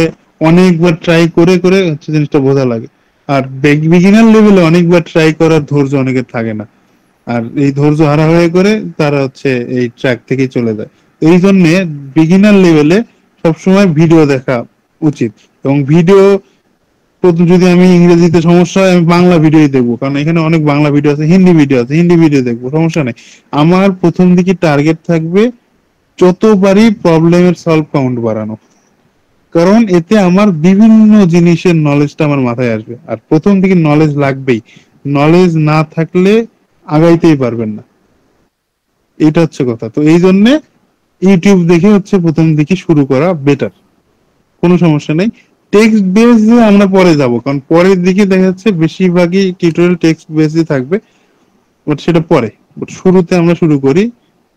অনেকবার ট্রাই করে করে হচ্ছে জিনিসটা বোঝা লাগে। আর বিগিনার লেভেলে অনেকবার ট্রাই করার ধৈর্য অনেকের থাকে না, আর এই ধৈর্য হারা হয়ে করে তারা হচ্ছে এই ট্র্যাক থেকে চলে যায়। এই জন্য বিগিনার লেভেলে সবসময় ভিডিও দেখা উচিত। এবং ভিডিও প্রথম যদি আমি ইংরেজিতে সমস্যা হয় আমি বাংলা ভিডিওই দেখবো, কারণ এখানে অনেক বাংলা ভিডিও আছে, হিন্দি ভিডিও আছে, হিন্দি ভিডিও দেখবো, সমস্যা নেই। আমার প্রথম দিকে টার্গেট থাকবে যত পারি প্রবলেমের সলভ কাউন্ট বাড়ানো, কারণ এতে আমার বিভিন্ন জিনিসের নলেজটা আমার মাথায় আসবে। আর প্রথম দিকে নলেজ লাগবেই, নলেজ না থাকলে আগাইতেই পারবেন না, এইটা হচ্ছে কথা। তো এই জন্য ইউটিউব দেখে হচ্ছে প্রথম দিকে শুরু করা বেটার, কোনো সমস্যা নেই। টেক্সট বেসে আমরা পরে যাব, কারণ পরের দিকে দেখা যাচ্ছে বেশিরভাগই টিউটোরিয়াল টেক্সট বেসই থাকবে, বাট সেটা পরে। বাট শুরুতে আমরা শুরু করি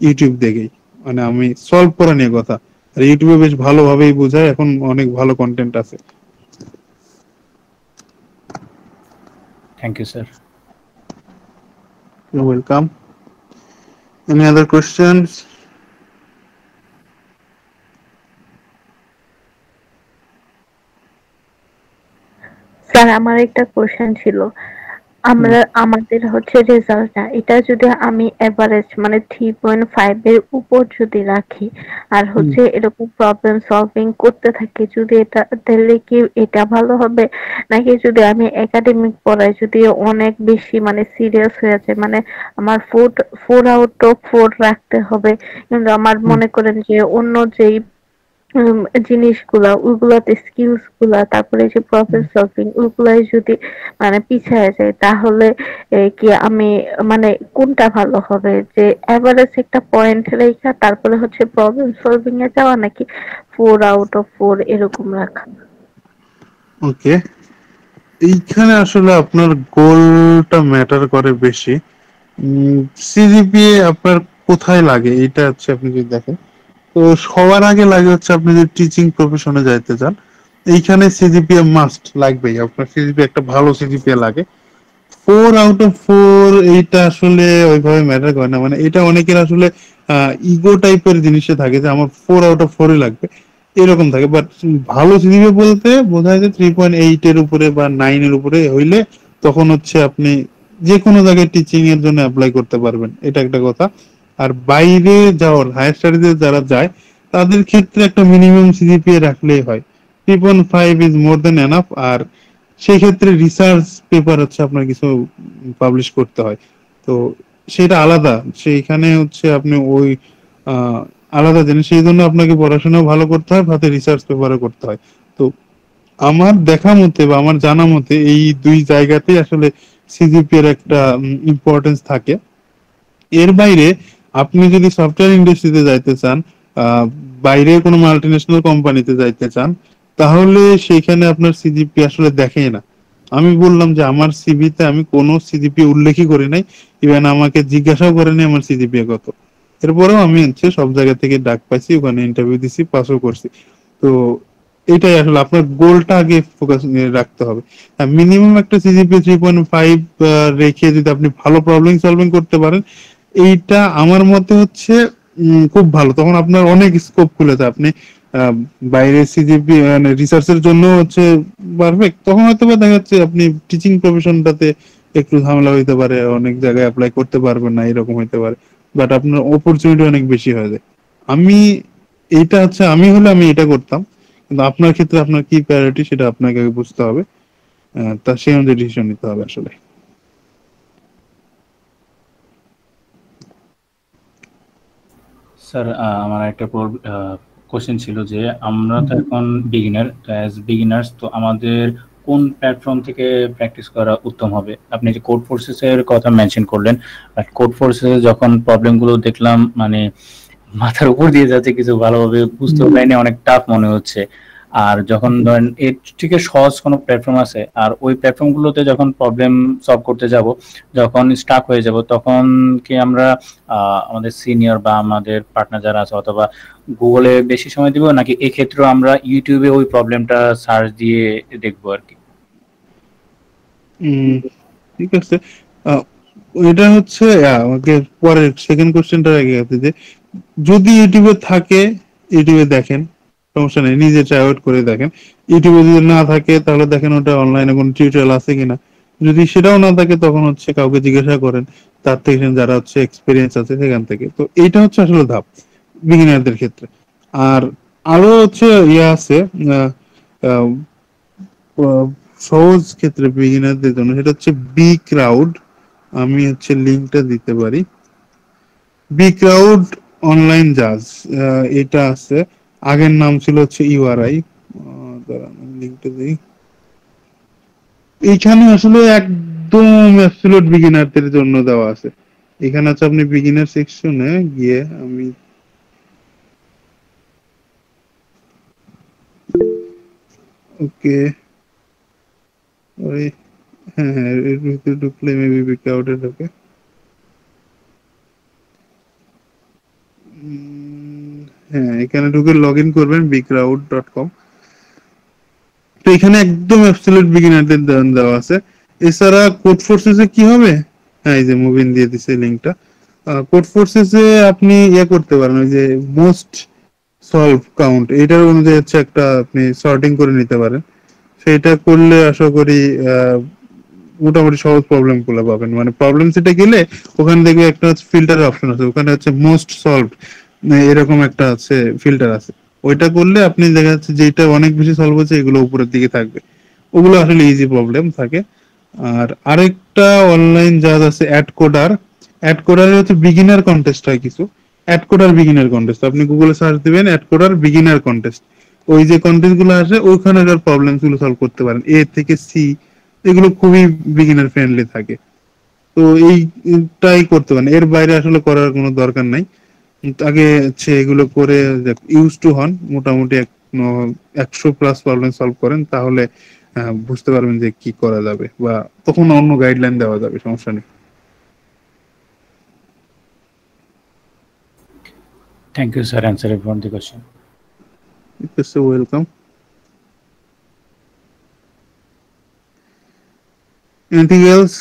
ইউটিউব দেখেই, মানে আমি সলভ করা নিয়ে কথা। আর ইউটিউবে বেশ ভালোভাবেই বোঝায়, এখন অনেক ভালো কন্টেন্ট আছে। Thank you sir. You're welcome. Any other questions? Sir আমার একটা কোশ্চেন ছিল, আমাদের হচ্ছে রেজাল্টটা, এটা যদি আমি এভারেজ মানে 3.5 এর উপর যদি রাখি আর হচ্ছে এরকম প্রবলেম সলভিং করতে থাকি, যদি এটা, তাহলে কি এটা ভালো হবে? নাকি যদি আমি একাডেমিক পড়াই, যদি অনেক বেশি মানে সিরিয়াস হয়ে আছে, মানে আমার 4 out of 4 রাখতে হবে, কিন্তু আমার মনে করেন যে অন্য যেই জিনিসগুলা, ওইগুলাতে স্কিলস গুলা, তারপরে যে প্রবলেম সলভিং, ওইগুলাই যদি মানে পিছায় যায়, তাহলে কি আমি মানে কোনটা ভালো হবে, যে এভারেজ একটা পয়েন্ট রেখা তারপরে হচ্ছে প্রবলেম সলভিং এ যাওয়া, নাকি 4 out of 4 এরকম রাখা? ওকে, এইখানে আসলে আপনার গোলটা ম্যাটার করে বেশি। সিজিপিএ আপনার কোথায় লাগে এটা হচ্ছে, আপনি যদি দেখেন তো সবার আগে লাগে হচ্ছে আপনি যদি টিচিং প্রফেশনে যাইতে চান, এইখানে সিজিপিএ মাস্ট লাগবেই। আপনার সিজিপিএ একটা ভালো সিজিপিএ লাগে। 4 out of 4 এইটা আসলে ওইভাবে ম্যাটার করে না, মানে এটা অনেকের আসলে ইগো টাইপের জিনিসে থাকে যে আমার 4 out of 4 লাগবে, এরকম থাকে। বাট ভালো সিজিপিএ বলতে বোঝায় যে 3.8 এর উপরে বা 9 এর উপরে হইলে তখন হচ্ছে আপনি যে কোনো জায়গায় টিচিং এর জন্য অ্যাপ্লাই করতে পারবেন, এটা একটা কথা। আর বাইরে যাওয়ার হায়ার স্টাডিজে যারা যায় তাদের ক্ষেত্রে একটা মিনিমাম সিজিপিএ রাখলেই হয়, 3.5 ইজ মোর দেন এনাফ। আর সেই ক্ষেত্রে রিসার্চ পেপার হচ্ছে আপনার কিছু পাবলিশ করতে হয়, তো সেটা আলাদা, সেইখানে হচ্ছে আপনি ওই আলাদা জিনিস, সেই জন্য আপনাকে পড়াশোনাও ভালো করতে হয়, সাথে রিসার্চ পেপারও করতে হয়। তো আমার দেখা মতে বা আমার জানা মতে এই দুই জায়গাতেই আসলে সিজিপি এর একটা ইম্পর্টেন্স থাকে। এর বাইরে আপনি যদি সফটওয়্যার ইন্ডাস্ট্রিতে যাইতে চান, বাইরে কোনো মাল্টিন্যাশনাল কোম্পানিতে যাইতে চান, তাহলে সেইখানে আপনার সিজিপি আসলে দেখেই না। আমি বললাম যে আমার সিভিতে আমি কোনো সিজিপি উল্লেখই করি নাই, ইভেন আমাকে জিজ্ঞাসাও করেনি আমার সিজিপি কত। এরপরেও আমি হচ্ছে সব জায়গা থেকে ডাক পাইছি, ওখানে ইন্টারভিউ দিছি, পাসও করছি। তো এটাই আসলে আপনার গোলটা আগে ফোকাস রাখতে হবে। মিনিমাম একটা সিজিপি 3.5 রেখে যদি আপনি ভালো প্রবলেম সলভিং করতে পারেন, এইটা আমার মতে হচ্ছে খুব ভালো। তখন আপনার অনেক স্কোপ খুলে যায়। আপনি বাইরে সিজিপি মানে রিসার্চের জন্য হচ্ছে পারফেক্ট, তখন হয়তো বা দেখা যাচ্ছে আপনি টিচিং প্রফেশনটাতে একটু ঝামেলা হইতে পারে, অনেক জায়গায় অ্যাপ্লাই করতে পারবেন না, এরকম হইতে পারে। বাট আপনার অপরচুনিটি অনেক বেশি হয়ে যায়। আমি এইটা হচ্ছে আমি হলে আমি এটা করতাম, কিন্তু আপনার ক্ষেত্রে আপনার কি প্রায়োরিটি সেটা আপনাকে আগে বুঝতে হবে, তা সেই অনুযায়ী ডিসিশন নিতে হবে আসলে। স্যার আমার একটা কোশ্চেন ছিল যে আমরা তো এখন বিগিনার, তো অ্যাজ বিগিনার্স তো আমাদের কোন প্ল্যাটফর্ম থেকে প্র্যাকটিস করা উত্তম হবে? আপনি যে কোড ফোর্সেস এর কথা মেনশন করলেন, বাট কোড ফোর্সেস যখন প্রবলেমগুলো দেখলাম মানে মাথার উপর দিয়ে যাচ্ছে, কিছু ভালোভাবে বুঝতে পারিনি, অনেক টাফ মনে হচ্ছে। আর যখন ধরেন এর থেকে সহজ কোনো প্ল্যাটফর্ম আছে, আর ওই প্ল্যাটফর্মগুলোতে যখন প্রবলেম সলভ করতে যাব, যখন স্টাক হয়ে যাব, তখন কি আমরা আমাদের সিনিয়র বা আমাদের পার্টনার যারা আছে অথবা গুগলে বেশি সময় দিব, নাকি এক্ষেত্রেও আমরা ইউটিউবে ওই প্রবলেমটা সার্চ দিয়ে দেখবো আর কি? ঠিক আছে, এটা হচ্ছে আমাকে পরের সেকেন্ড কোশ্চেনটা আগে আছে যে যদি ইউটিউবে থাকে ইউটিউবে দেখেন, সমস্যা নেই, নিজে ট্রাই আউট করে দেখেন। ইউটিউবে যদি না থাকে তাহলে দেখেন ওটা অনলাইনে কোনো টিউটোরিয়াল আছে কিনা। যদি সেটাও না থাকে তখন হচ্ছে কাউকে জিজ্ঞাসা করেন, তার থেকে যারা হচ্ছে এক্সপিরিয়েন্স আছে সেখান থেকে। তো এইটা হচ্ছে আসলে ধাপ বিগিনারদের ক্ষেত্রে। আর আরো হচ্ছে আছে আহ, আহ, সহজ ক্ষেত্রে বিগিনারদের জন্য, সেটা হচ্ছে বি ক্রাউড। আমি হচ্ছে লিঙ্কটা দিতে পারি। বি ক্রাউড অনলাইন জাজ, এটা আছে। আগের নাম ছিল হচ্ছে ইউআরআই। লিঙ্কটা দিই। এইখানে আসলে একদম অ্যাবসলিউট বিগিনারদের জন্য দেওয়া আছে। এখানে আছে, আপনি বিগিনার সেকশনে গিয়ে আমি ওকে ওই হ্যাঁ হ্যাঁ এর ভিতরে ঢুকলে মেবি বি ক্রাউডে ঢোকে। হ্যাঁ, এখানে ঢুকে লগ ইন করবেন bcrowd.com। তো এখানে একদম অ্যাবসলিউট বিগিনারদের দেওয়া আছে। এছাড়া কোড ফোর্সেস এ কি হবে, হ্যাঁ এই যে মুভিন দিয়ে দিছে লিংকটা। কোড ফোর্সেস এ আপনি ইয়ে করতে পারেন, ওই যে মোস্ট সলভ কাউন্ট, এটার অনুযায়ী হচ্ছে একটা আপনি সর্টিং করে নিতে পারেন। সেটা করলে আশা করি মোটামুটি সহজ প্রবলেম গুলো পাবেন। মানে প্রবলেম সেটা গেলে ওখানে দেখবে একটা হচ্ছে ফিল্টারের অপশন আছে, ওখানে হচ্ছে মোস্ট সলভ এরকম একটা আছে ফিল্টার আছে। ওইটা করলে আপনি দেখা যাচ্ছে যেটা অনেক বেশি সলভ হচ্ছে এগুলো উপরের দিকে থাকবে, ওগুলো আসলে ইজি প্রবলেম থাকে। আর আরেকটা অনলাইন জাজ আছে অ্যাড কোডার। অ্যাড কোডারে হচ্ছে বিগিনার কন্টেস্ট হয় কিছু। অ্যাড কোডার বিগিনার কন্টেস্ট আপনি গুগলে সার্চ দিবেন, অ্যাড কোডার বিগিনার কন্টেস্ট। ওই যে কন্টেস্ট গুলো আসে ওইখানকার প্রবলেম গুলো সলভ করতে পারেন, এ থেকে সি, এগুলো খুবই বিগিনার ফ্রেন্ডলি থাকে। তো এইটাই করতে পারেন, এর বাইরে আসলে করার কোনো দরকার নাই। আগে হচ্ছে এগুলো করে ইউজ টু হন, মোটামুটি 100+ প্রবলেম সলভ করেন, তাহলে বুঝতে পারবেন যে কি করা যাবে, বা তখন অন্য গাইডলাইন দেওয়া যাবে, সমস্যা নেই। Thank you sir answering for the question. It's welcome. Anything else?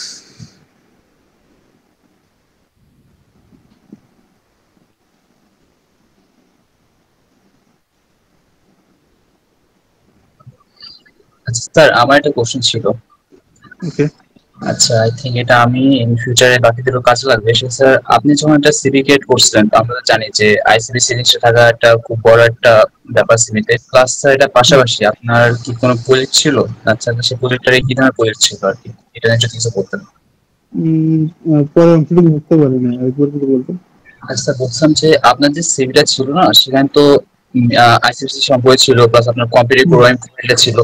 আচ্ছা স্যার, আমার একটা কোশ্চেন ছিল। ওকে। আচ্ছা, আই থিঙ্ক এটা আমি ইন ফিউচারে বাকিদেরও কাজে লাগবে। স্যার, আপনি যখন একটা সিভি ক্রিয়েট করছিলেন, তো আমরা তো জানি যে আইসিবি সিরিজে থাকা একটা খুব বড় একটা ব্যাপার সিভিতে। প্লাস স্যার, এটা পাশাপাশি আপনার কি কোনো প্রজেক্ট ছিল? আচ্ছা, সেই প্রজেক্টটারে কি ধরনের প্রজেক্ট ছিল আর কি, এটা নিয়ে যদি কিছু বলতেন। পরে অংশটুকু বুঝতে পারি না, একবার কি বলতেন? আচ্ছা, বলছিলাম যে আপনার যে সিভিটা ছিল না, সেখানে তো আইসিসি সম্পর্কে ছিল, প্লাস আপনার কম্পিউটার প্রোগ্রামিং ফিল্ডে ছিল।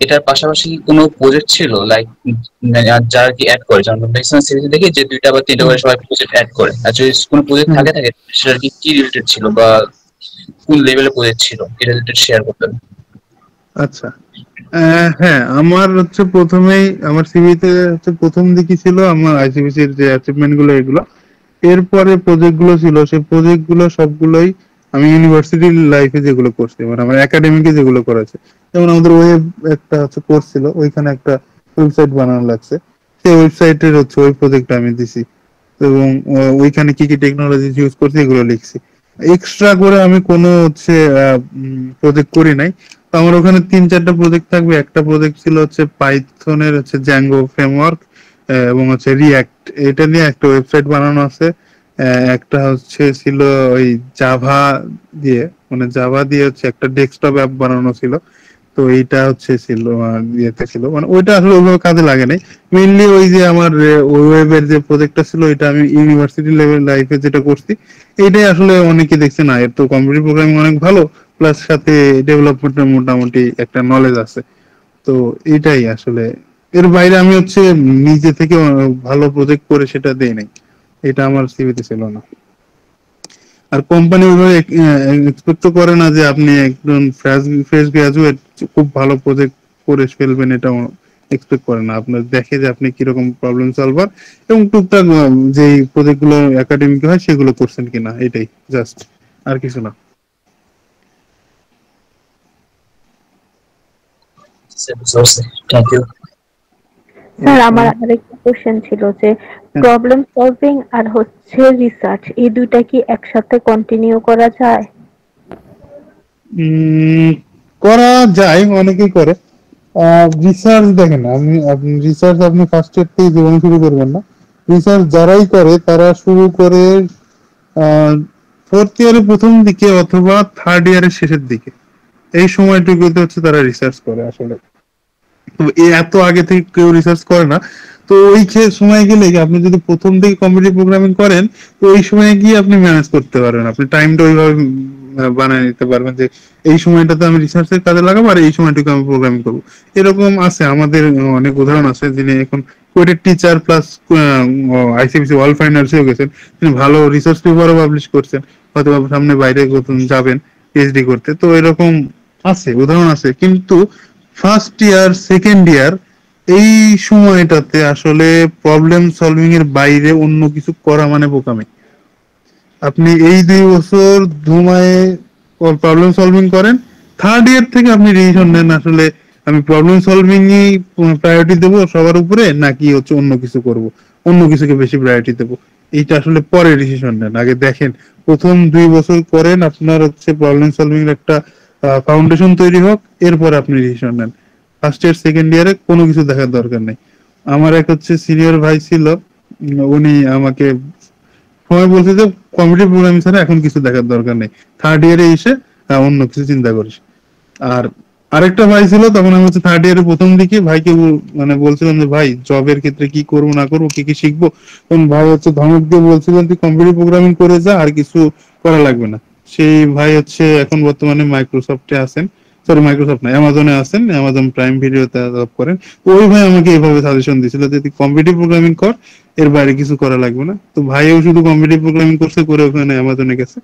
এটার পাশাপাশি কোনো প্রজেক্ট ছিল লাইক যারা কি অ্যাড করে, যেমন ম্যাক্সিমাম সিরিজ দেখি যে 2টা বা 3টা করে সবাই প্রজেক্ট অ্যাড করে, আর যদি কোনো প্রজেক্ট হুম। থাকে সেটা কি রিলেটেড ছিল বা কোন লেভেলের প্রজেক্ট ছিল এটা রিলেটেড শেয়ার করতেন। আচ্ছা, হ্যাঁ, আমার হচ্ছে প্রথমেই আমার সিভিতে হচ্ছে প্রথম দিকে ছিল আমার আইসিবিসির যে অ্যাচিভমেন্ট গুলো এগুলো, এরপরে প্রজেক্ট গুলো ছিল সেই প্রজেক্ট গুলো সবগুলোই আমি ইউনিভার্সিটি লাইফে যেগুলো করছি, মানে আমার একাডেমিকে যেগুলো করেছে। যেমন আমাদের ওয়েব একটা হচ্ছে কোর্স ছিল, ওইখানে একটা ওয়েবসাইট বানানো লাগছে, সেই ওয়েবসাইটের হচ্ছে ওই প্রজেক্ট আমি দিছি, এবং ওইখানে কি কি টেকনোলজি ইউজ করছি এগুলো লিখছি। এক্সট্রা করে আমি কোনো হচ্ছে প্রজেক্ট করি নাই। তো আমার ওখানে 3-4টা প্রজেক্ট থাকবে। একটা প্রজেক্ট ছিল হচ্ছে পাইথনের হচ্ছে জ্যাঙ্গো ফ্রেমওয়ার্ক এবং হচ্ছে রিঅ্যাক্ট, এটা নিয়ে একটা ওয়েবসাইট বানানো আছে। একটা হচ্ছে ছিল ওই জাভা দিয়ে, মানে জাভা দিয়ে হচ্ছে একটা ডেস্কটপ অ্যাপ বানানো ছিল। তো এইটা হচ্ছে ছিল ইয়েতে ছিল, মানে ওইটা আসলে ওইভাবে কাজে লাগে নাই। মেইনলি ওই যে আমার ওয়েবের যে প্রজেক্টটা ছিল এটা আমি ইউনিভার্সিটি লেভেল লাইফে যেটা করছি, এইটাই আসলে অনেকে দেখছে না এর তো কম্পিউটার প্রোগ্রামিং অনেক ভালো, প্লাস সাথে ডেভেলপমেন্টের মোটামুটি একটা নলেজ আছে। তো এটাই আসলে, এর বাইরে আমি হচ্ছে নিজে থেকে ভালো প্রজেক্ট করে সেটা দেই নাই, এটা আমার সিভিতে ছিল না। আর কোম্পানি ওইভাবে এক্সপেক্ট তো করে না যে আপনি একজন ফ্রেশ গ্রাজুয়েট খুব ভালো প্রজেক্ট করে ফেলবেন, এটা এক্সপেক্ট করে না। আপনার দেখে যে আপনি কিরকম প্রবলেম সলভার এবং টুকটাক যে প্রজেক্ট গুলো একাডেমিক হয় সেগুলো করছেন কিনা, এটাই জাস্ট, আর কিছু না। Thank you. স্যার আমার আরেকটা কোশ্চেন ছিল যে প্রবলেম সলভিং আর হচ্ছে রিসার্চ, এই দুইটা কি একসাথে কন্টিনিউ করা যায়? উম, করা যায়, অনেকেই করে। রিসার্চ দেখেন, আপনি রিসার্চ আপনি ফার্স্ট ইয়ার থেকে জীবনে শুরু করবেন না। রিসার্চ যারাই করে তারা শুরু করে ফোর্থ ইয়ারের প্রথম দিকে অথবা থার্ড ইয়ারের শেষের দিকে, এই সময়টুকুতে হচ্ছে তারা রিসার্চ করে আসলে। তো এত আগে থেকে কেউ রিসার্চ করে না। তো ওই সময় গেলে আপনি যদি প্রথম থেকে কম্পিউটার প্রোগ্রামিং করেন, তো ওই সময় গিয়ে আপনি ম্যানেজ করতে পারবেন, আপনি টাইমটা ওইভাবে বানিয়ে নিতে পারবেন যে এই সময়টাতে আমি রিসার্চের কাজে লাগাবো আর এই সময়টুকু আমি প্রোগ্রামিং করবো। এরকম আছে আমাদের অনেক উদাহরণ আছে, যিনি এখন কোয়েটের টিচার প্লাস আইসিবিসি ওয়ার্ল্ড ফাইনান্সেও গেছেন, তিনি ভালো রিসার্চ পেপারও পাবলিশ করছেন, হয়তো সামনে বাইরে যাবেন পিএইচডি করতে। তো এরকম আছে, উদাহরণ আছে। কিন্তু ফার্স্ট ইয়ার সেকেন্ড ইয়ার এই সময়টাতে আসলে প্রবলেম সলভিং এর বাইরে অন্য কিছু করা মানে বোকামি। আপনি এই 2 বছর ধুমায় প্রবলেম সলভিং করেন, থার্ড ইয়ার থেকে আপনি ডিসিশন নেন আসলে আমি প্রবলেম সলভিং ই প্রায়োরিটি দেবো সবার উপরে, নাকি হচ্ছে অন্য কিছু করব, অন্য কিছুকে বেশি প্রায়োরিটি দেবো। এইটা আসলে পরে ডিসিশন নেন, আগে দেখেন প্রথম 2 বছর করেন, আপনার হচ্ছে প্রবলেম সলভিং এর একটা ফাউন্ডেশন তৈরি হোক, এরপরে আপনি ডিসিশন নেন। ফার্স্ট ইয়ার সেকেন্ড ইয়ারে কোনো কিছু দেখার দরকার নেই। আমার এক হচ্ছে সিনিয়র ভাই ছিল, উনি আমাকে সময় বলছে যে কম্পিউটার প্রোগ্রামিং ছাড়া এখন কিছু দেখার দরকার নেই, থার্ড ইয়ারে এসে অন্য কিছু চিন্তা করিস। আর আরেকটা ভাই ছিল, তখন আমি হচ্ছে থার্ড ইয়ারের প্রথম দিকে ভাইকে মানে বলছিলাম যে ভাই জবের ক্ষেত্রে কি করবো না করবো, কি কি শিখবো, তখন ভাই হচ্ছে ধমক দিয়ে বলছিলেন তুই কম্পিউটার প্রোগ্রামিং করে যা, আর কিছু করা লাগবে না। সেই ভাই হচ্ছে এখন বর্তমানে মাইক্রোসফটে আছেন, সরি মাইক্রোসফট না, অ্যামাজনে আছেন, অ্যামাজন প্রাইম ভিডিওতে জব করেন। তো ওই ভাই আমাকে এইভাবে সাজেশন দিয়েছিল যে তুই কম্পিউটার প্রোগ্রামিং কর, এর বাইরে কিছু করা লাগবে না। তো ভাইও শুধু কম্পিউটার প্রোগ্রামিং করছে, করে ওখানে অ্যামাজনে গেছে।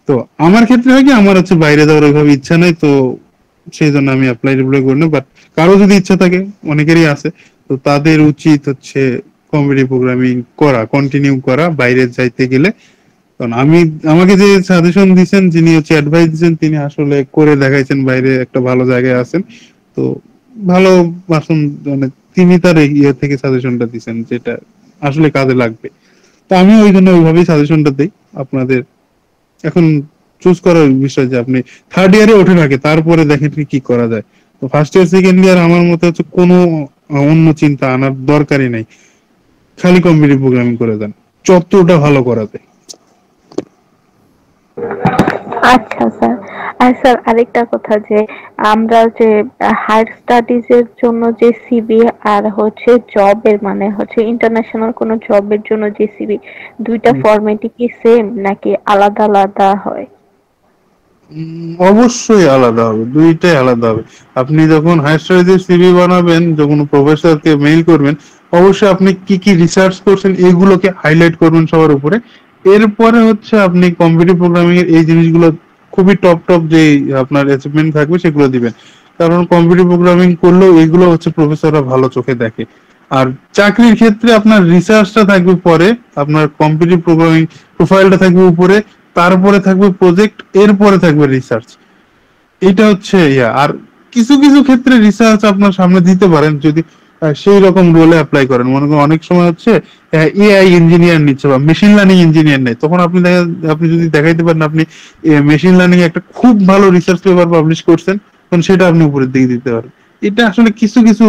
তো আমার ক্ষেত্রে হয় কি, আমার হচ্ছে বাইরে যাওয়ার ওইভাবে ইচ্ছা নাই, তো সেই জন্য আমি অ্যাপ্লাই করি না। বাট কারো যদি ইচ্ছা থাকে, অনেকেরই আছে, তো তাদের উচিত হচ্ছে কম্পিউটার প্রোগ্রামিং করা, কন্টিনিউ করা বাইরে যাইতে গেলে। কারণ আমাকে যে সাজেশন দিয়েছেন, যিনি হচ্ছে অ্যাডভাইস দিয়েছেন, তিনি আসলে করে দেখাইছেন, বাইরে একটা ভালো জায়গায় আছেন। তো ভালো পার্সন, মানে তিনি তার ইয়ে থেকে সাজেশনটা দিয়েছেন যেটা আসলে কাজে লাগবে। তো আমি ওই জন্য ওইভাবেই সাজেশনটা দিই আপনাদের। এখন চুজ করার বিষয় যে আপনি থার্ড ইয়ারে ওঠেন আগে, তারপরে দেখেন কি করা যায়। তো ফার্স্ট ইয়ার সেকেন্ড ইয়ার আমার মতে হচ্ছে কোনো অন্য চিন্তা আনার দরকারই নাই, খালি কম্পিউটার প্রোগ্রামিং করে দেন, যতটা ভালো করা যায়। আচ্ছা স্যার। আর স্যার আরেকটা কথা যে আমরা যে হায়ার স্টাডিজ এর জন্য যে সিভি আর হচ্ছে জবের মানে হচ্ছে ইন্টারন্যাশনাল কোনো জবের জন্য যে সিভি, দুইটা ফরম্যাটই কি সেম নাকি আলাদা আলাদা হয়? অবশ্যই আলাদা হবে, দুইটাই আলাদা হবে। আপনি যখন হায়ার স্টাডিজের সিভি বানাবেন, যখন প্রফেসরকে মেইল করবেন, অবশ্যই আপনি কি কি রিসার্চ করছেন এগুলোকে হাইলাইট করবেন সবার উপরে। এরপরে হচ্ছে আপনি কম্পিউটার প্রোগ্রামিং এর এই জিনিসগুলো খুবই টপ টপ যে আপনার অ্যাচিভমেন্ট থাকবে সেগুলো দিবেন। কারণ কম্পিউটার প্রোগ্রামিং করলেও এগুলো হচ্ছে প্রফেসররা ভালো চোখে দেখে। আর চাকরির ক্ষেত্রে আপনার রিসার্চটা থাকবে পরে, আপনার কম্পিউটার প্রোগ্রামিং প্রোফাইলটা থাকবে উপরে, তারপরে থাকবে প্রজেক্ট, এরপরে থাকবে রিসার্চ। এটা হচ্ছে আর কিছু কিছু ক্ষেত্রে রিসার্চ আপনার সামনে দিতে পারেন যদি সেই রকম রোলে অ্যাপ্লাই করেন। মনে করেন অনেক সময় হচ্ছে এআই ইঞ্জিনিয়ার নিচ্ছে বা মেশিন লার্নিং ইঞ্জিনিয়ার নেই, তখন আপনি যদি দেখাইতে পারেন আপনি মেশিন লার্নিং একটা খুব ভালো রিসার্চ পেপার পাবলিশ করছেন, তখন সেটা আপনি উপরের দিকে দিতে পারেন। এটা আসলে কিছু কিছু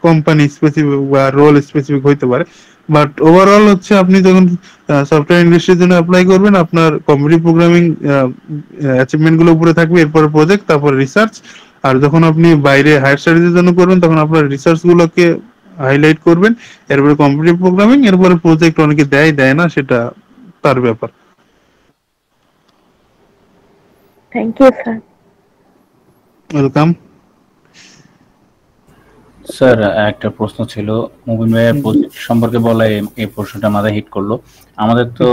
কোম্পানি স্পেসিফিক বা রোল স্পেসিফিক হইতে পারে। বাট ওভারঅল হচ্ছে আপনি যখন সফটওয়্যার ইন্ডাস্ট্রির জন্য অ্যাপ্লাই করবেন, আপনার কম্পিউটার প্রোগ্রামিং অ্যাচিভমেন্ট গুলো উপরে থাকবে, এরপরে প্রজেক্ট, তারপরে রিসার্চ। আর যখন আপনি বাইরে হায়ার স্টাডিজের জন্য করবেন, তখন আপনার রিসার্চ গুলোকে হাইলাইট করবেন, এরপরে কম্পিউটার প্রোগ্রামিং, এরপরে প্রজেক্ট। অনেকে দেয় দেয় না, সেটা তার ব্যাপার। Thank you sir. Welcome. Sir একটা প্রশ্ন ছিল, মুবিন ভাইয়ের প্রজেক্ট সম্পর্কে বলা, এই প্রশ্নটা মাথায় হিট করলো। আমাদের তো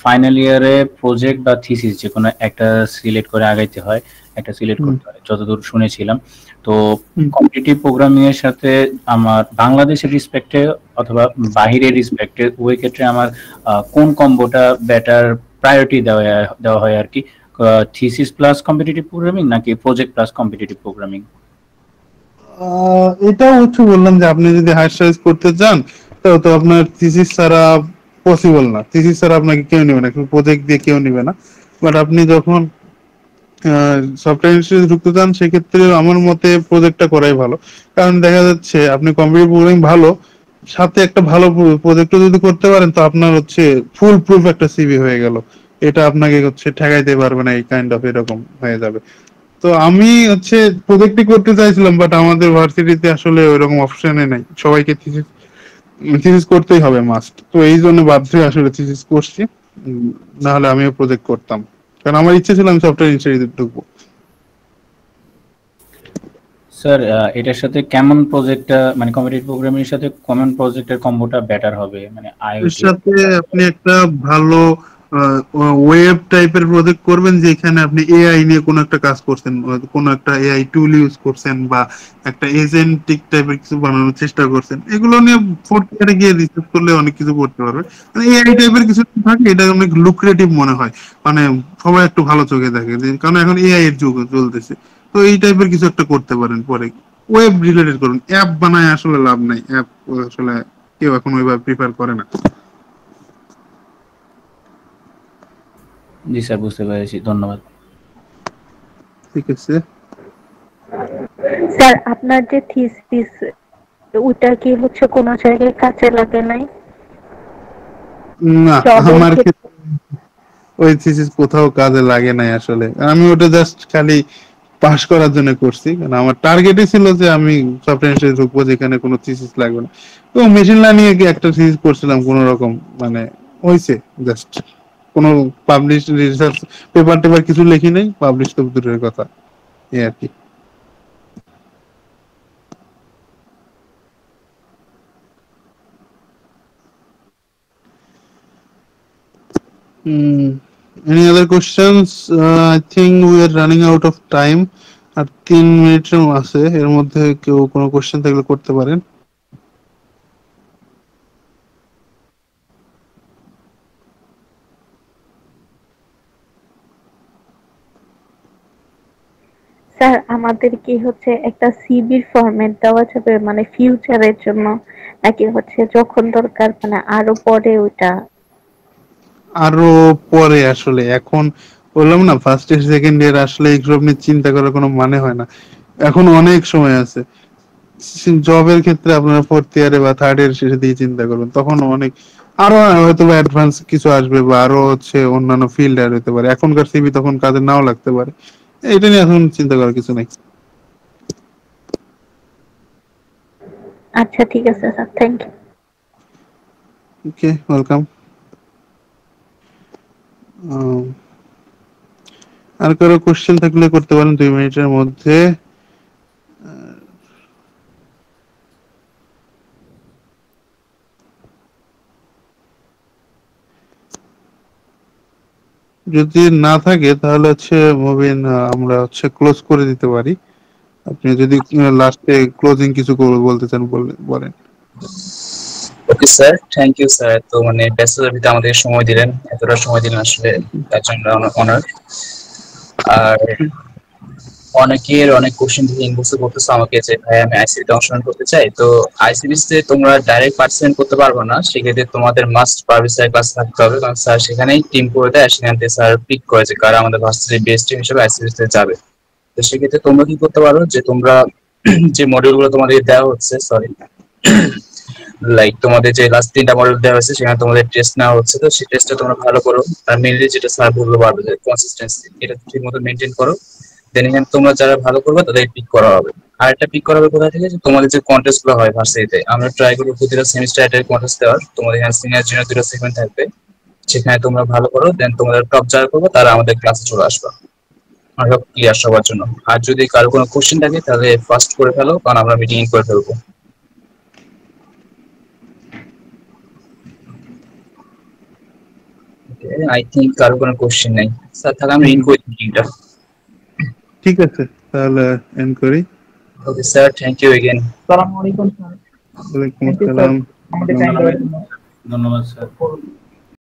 ফাইনাল ইয়ারে প্রজেক্ট বা থিসিস যে কোনো একটা সিলেক্ট করে আগাইতে হয়, একটা সিলেক্ট করতে হয় যতদূর শুনেছিলাম। তো কম্পিটিটিভ প্রোগ্রামিং এর সাথে আমার বাংলাদেশের রিসপেক্টে অথবা বাহিরের রিসপেক্টে ওই ক্ষেত্রে আমার কোন কম্বোটা বেটার প্রায়োরিটি দেওয়া হয় আর কি, থিসিস প্লাস কম্পিটিটিভ প্রোগ্রামিং নাকি প্রজেক্ট প্লাস কম্পিটিটিভ প্রোগ্রামিং? এটাও হচ্ছে বললাম যে আপনি যদি হায়ার স্টাডিজ করতে চান, তাও তো আপনার থিসিস ছাড়া পসিবল না। থিসিস ছাড়া আপনাকে কেউ নেবে না, প্রজেক্ট দিয়ে কেউ নেবে না। বাট আপনি যখন সফটওয়্যার ইন্ডাস্ট্রিতে ঢুকতে চান, সেক্ষেত্রে আমার মতে প্রজেক্টটা করাই ভালো। কারণ দেখা যাচ্ছে আপনি কম্পিউটার প্রোগ্রামিং ভালো, সাথে একটা ভালো প্রজেক্টও যদি করতে পারেন, তো আপনার হচ্ছে ফুল প্রুফ একটা সিভি হয়ে গেল। এটা আপনাকে হচ্ছে ঠেকাইতে পারবে না, এই কাইন্ড অফ এরকম হয়ে যাবে। তো আমি হচ্ছে প্রজেক্টই করতে চাইছিলাম, বাট আমাদের ভার্সিটিতে আসলে ওইরকম অপশনে নাই, সবাইকে থিসিস থিসিস করতেই হবে মাস্ট। তো এই জন্য বাধ্য হয়ে আসলে থিসিস করছি, না হলে আমিও প্রজেক্ট করতাম। কারণ আমার ইচ্ছে ছিল আমি সফটওয়্যার ইন্ডাস্ট্রিতে ঢুকবো। স্যার এটার সাথে কেমন প্রজেক্টটা, মানে কম্পিটিটিভ প্রোগ্রামিং এর সাথে কমন প্রজেক্টের কম্বোটা বেটার হবে, মানে এর আইওটি? সাথে আপনি একটা ভালো ওয়েব টাইপের প্রজেক্ট করবেন, যেখানে আপনি এআই নিয়ে কোনো একটা কাজ করছেন, কোনো একটা এআই টুল ইউজ করছেন, বা একটা এজেন্টিক টাইপের কিছু বানানোর চেষ্টা করছেন। এগুলো নিয়ে ফোর্থ ইয়ারে গিয়ে রিসার্চ করলে অনেক কিছু করতে পারবে। মানে এআই টাইপের কিছু থাকে, এটা অনেক লুক্রেটিভ মনে হয়, মানে সবাই একটু ভালো চোখে দেখে, কারণ এখন এআই এর যুগ চলতেছে। তো এই টাইপের কিছু একটা করতে পারেন পরে। ওয়েব রিলেটেড করুন, অ্যাপ বানায় আসলে লাভ নাই, অ্যাপ আসলে কেউ এখন ওইভাবে প্রিফার করে না। জি স্যার, বুঝতে পেরেছি, ধন্যবাদ। ঠিক আছে। স্যার আপনার যে থিসিস ওটা কি হচ্ছে কোনো জায়গায় কাজে লাগে নাই? না, জবের আমার ক্ষেত্রে? ক্ষেত্রে ওই থিসিস কোথাও কাজে লাগে নাই আসলে। আমি ওটা জাস্ট খালি পাস করার জন্য করছি, কারণ আমার টার্গেটই ছিল যে আমি সফটওয়্যার ইন্ডাস্ট্রিতে ঢুকবো যেখানে কোনো থিসিস লাগবে না। তো মেশিন লার্নিং এ একটা থিসিস করছিলাম কোন রকম, মানে হইছে জাস্ট। কোনো পাবলিশ রিসার্চ পেপার টেপার কিছু লিখি নাই, পাবলিশ তো দূরের কথা, এই আর কি। Any other questions? I think we are running out of time. আর 3 মিনিটের আছে, এর মধ্যে কেউ কোনো কোশ্চেন থাকলে করতে পারেন। স্যার আমাদের কি হচ্ছে একটা সিভির ফরম্যাট দেওয়া যাবে, মানে ফিউচারের জন্য, নাকি হচ্ছে যখন দরকার মানে আরো পরে ওইটা? আরো পরে আসলে, এখন বললাম না ফার্স্ট ইয়ার সেকেন্ড ইয়ার আসলে এইসব নিয়ে চিন্তা করার কোনো মানে হয় না, এখন অনেক সময় আছে। জবের ক্ষেত্রে আপনারা ফোর্থ ইয়ারে বা থার্ড ইয়ার শেষে দিয়ে চিন্তা করবেন, তখন অনেক আরো হয়তো অ্যাডভান্স কিছু আসবে, বা আরো হচ্ছে অন্যান্য ফিল্ড আর হতে পারে। এখনকার সিভি তখন কাজে নাও লাগতে পারে, এটা নিয়ে এখন চিন্তা করার কিছু নাই। আচ্ছা ঠিক আছে sir, thank you. Okay, welcome. আর কারো কোশ্চেন থাকলে করতে পারেন 2 মিনিটের মধ্যে। যদি না থাকে তাহলে হচ্ছে মুভিন আমরা হচ্ছে ক্লোজ করে দিতে পারি। আপনি যদি লাস্টে ক্লোজিং কিছু বলতে চান বলেন। Okay sir, thank you sir. তো মানে ব্যস্ততার ভিতরে আমাদের সময় দিলেন, এতটা সময় দিলেন, আসলে তার জন্য অনার। আর অনেকের অনেক কোশ্চেন থেকে ইনবক্সে বলতেছে আমাকে যে ভাই আমি আইসিবিতে অংশগ্রহণ করতে চাই। তো আইসিবিতে তোমরা ডাইরেক্ট পার্টিসিপেট করতে পারবো না, সেক্ষেত্রে তোমাদের মাস্ট পারভিসার ক্লাস থাকতে হবে, কারণ স্যার সেখানেই টিম করে দেয়, সেখান থেকে স্যার পিক করে যে কারা আমাদের ভার্সিটির বেস্ট টিম হিসেবে আইসিবিতে যাবে। তো সেক্ষেত্রে তোমরা কি করতে পারো যে তোমরা যে মডিউলগুলো তোমাদের দেওয়া হচ্ছে, সরি লাইক তোমাদের যে লাস্ট 3টা মডিউল দেওয়া হয়েছে সেখানে তোমাদের টেস্ট নেওয়া হচ্ছে, তো সেই টেস্টটা তোমরা ভালো করো। আর মেইনলি যেটা স্যার বলতে পারবে যে কনসিস্টেন্সি, এটা ঠিক মতো মেনটেন করো। দেন এখানে তোমরা যারা ভালো করবে তাদের পিক করা হবে। আর একটা পিক করা হবে কোথা থেকে, যে তোমাদের যে কন্টেস্ট গুলো হয় ভার্সিটিতে, আমরা ট্রাই করবো প্রতিটা সেমিস্টার একটা কন্টেস্ট দেওয়ার। তোমাদের এখানে সিনিয়র জুনিয়র 2টা সেগমেন্ট থাকবে, সেখানে তোমরা ভালো করো, দেন তোমাদের টপ যারা করবে তারা আমাদের ক্লাসে চলে আসবে। আমরা ক্লিয়ার সবার জন্য। আর যদি কারো কোনো কোশ্চেন থাকে তাহলে ফার্স্ট করে ফেলো, কারণ আমরা মিটিং করে ফেলবো। আই থিঙ্ক কারো কোনো কোশ্চেন নাই স্যার, তাহলে আমরা ইন করি মিটিংটা। ঠিক আছে, তাহলে এন্ড করি। Okay sir, thank you again. আসসালামু আলাইকুম স্যার। ওয়ালাইকুম থ্যাংক ইউ স্যার আসসালাম। আমাদের টাইম দেওয়ার জন্য। ধন্যবাদ স্যার।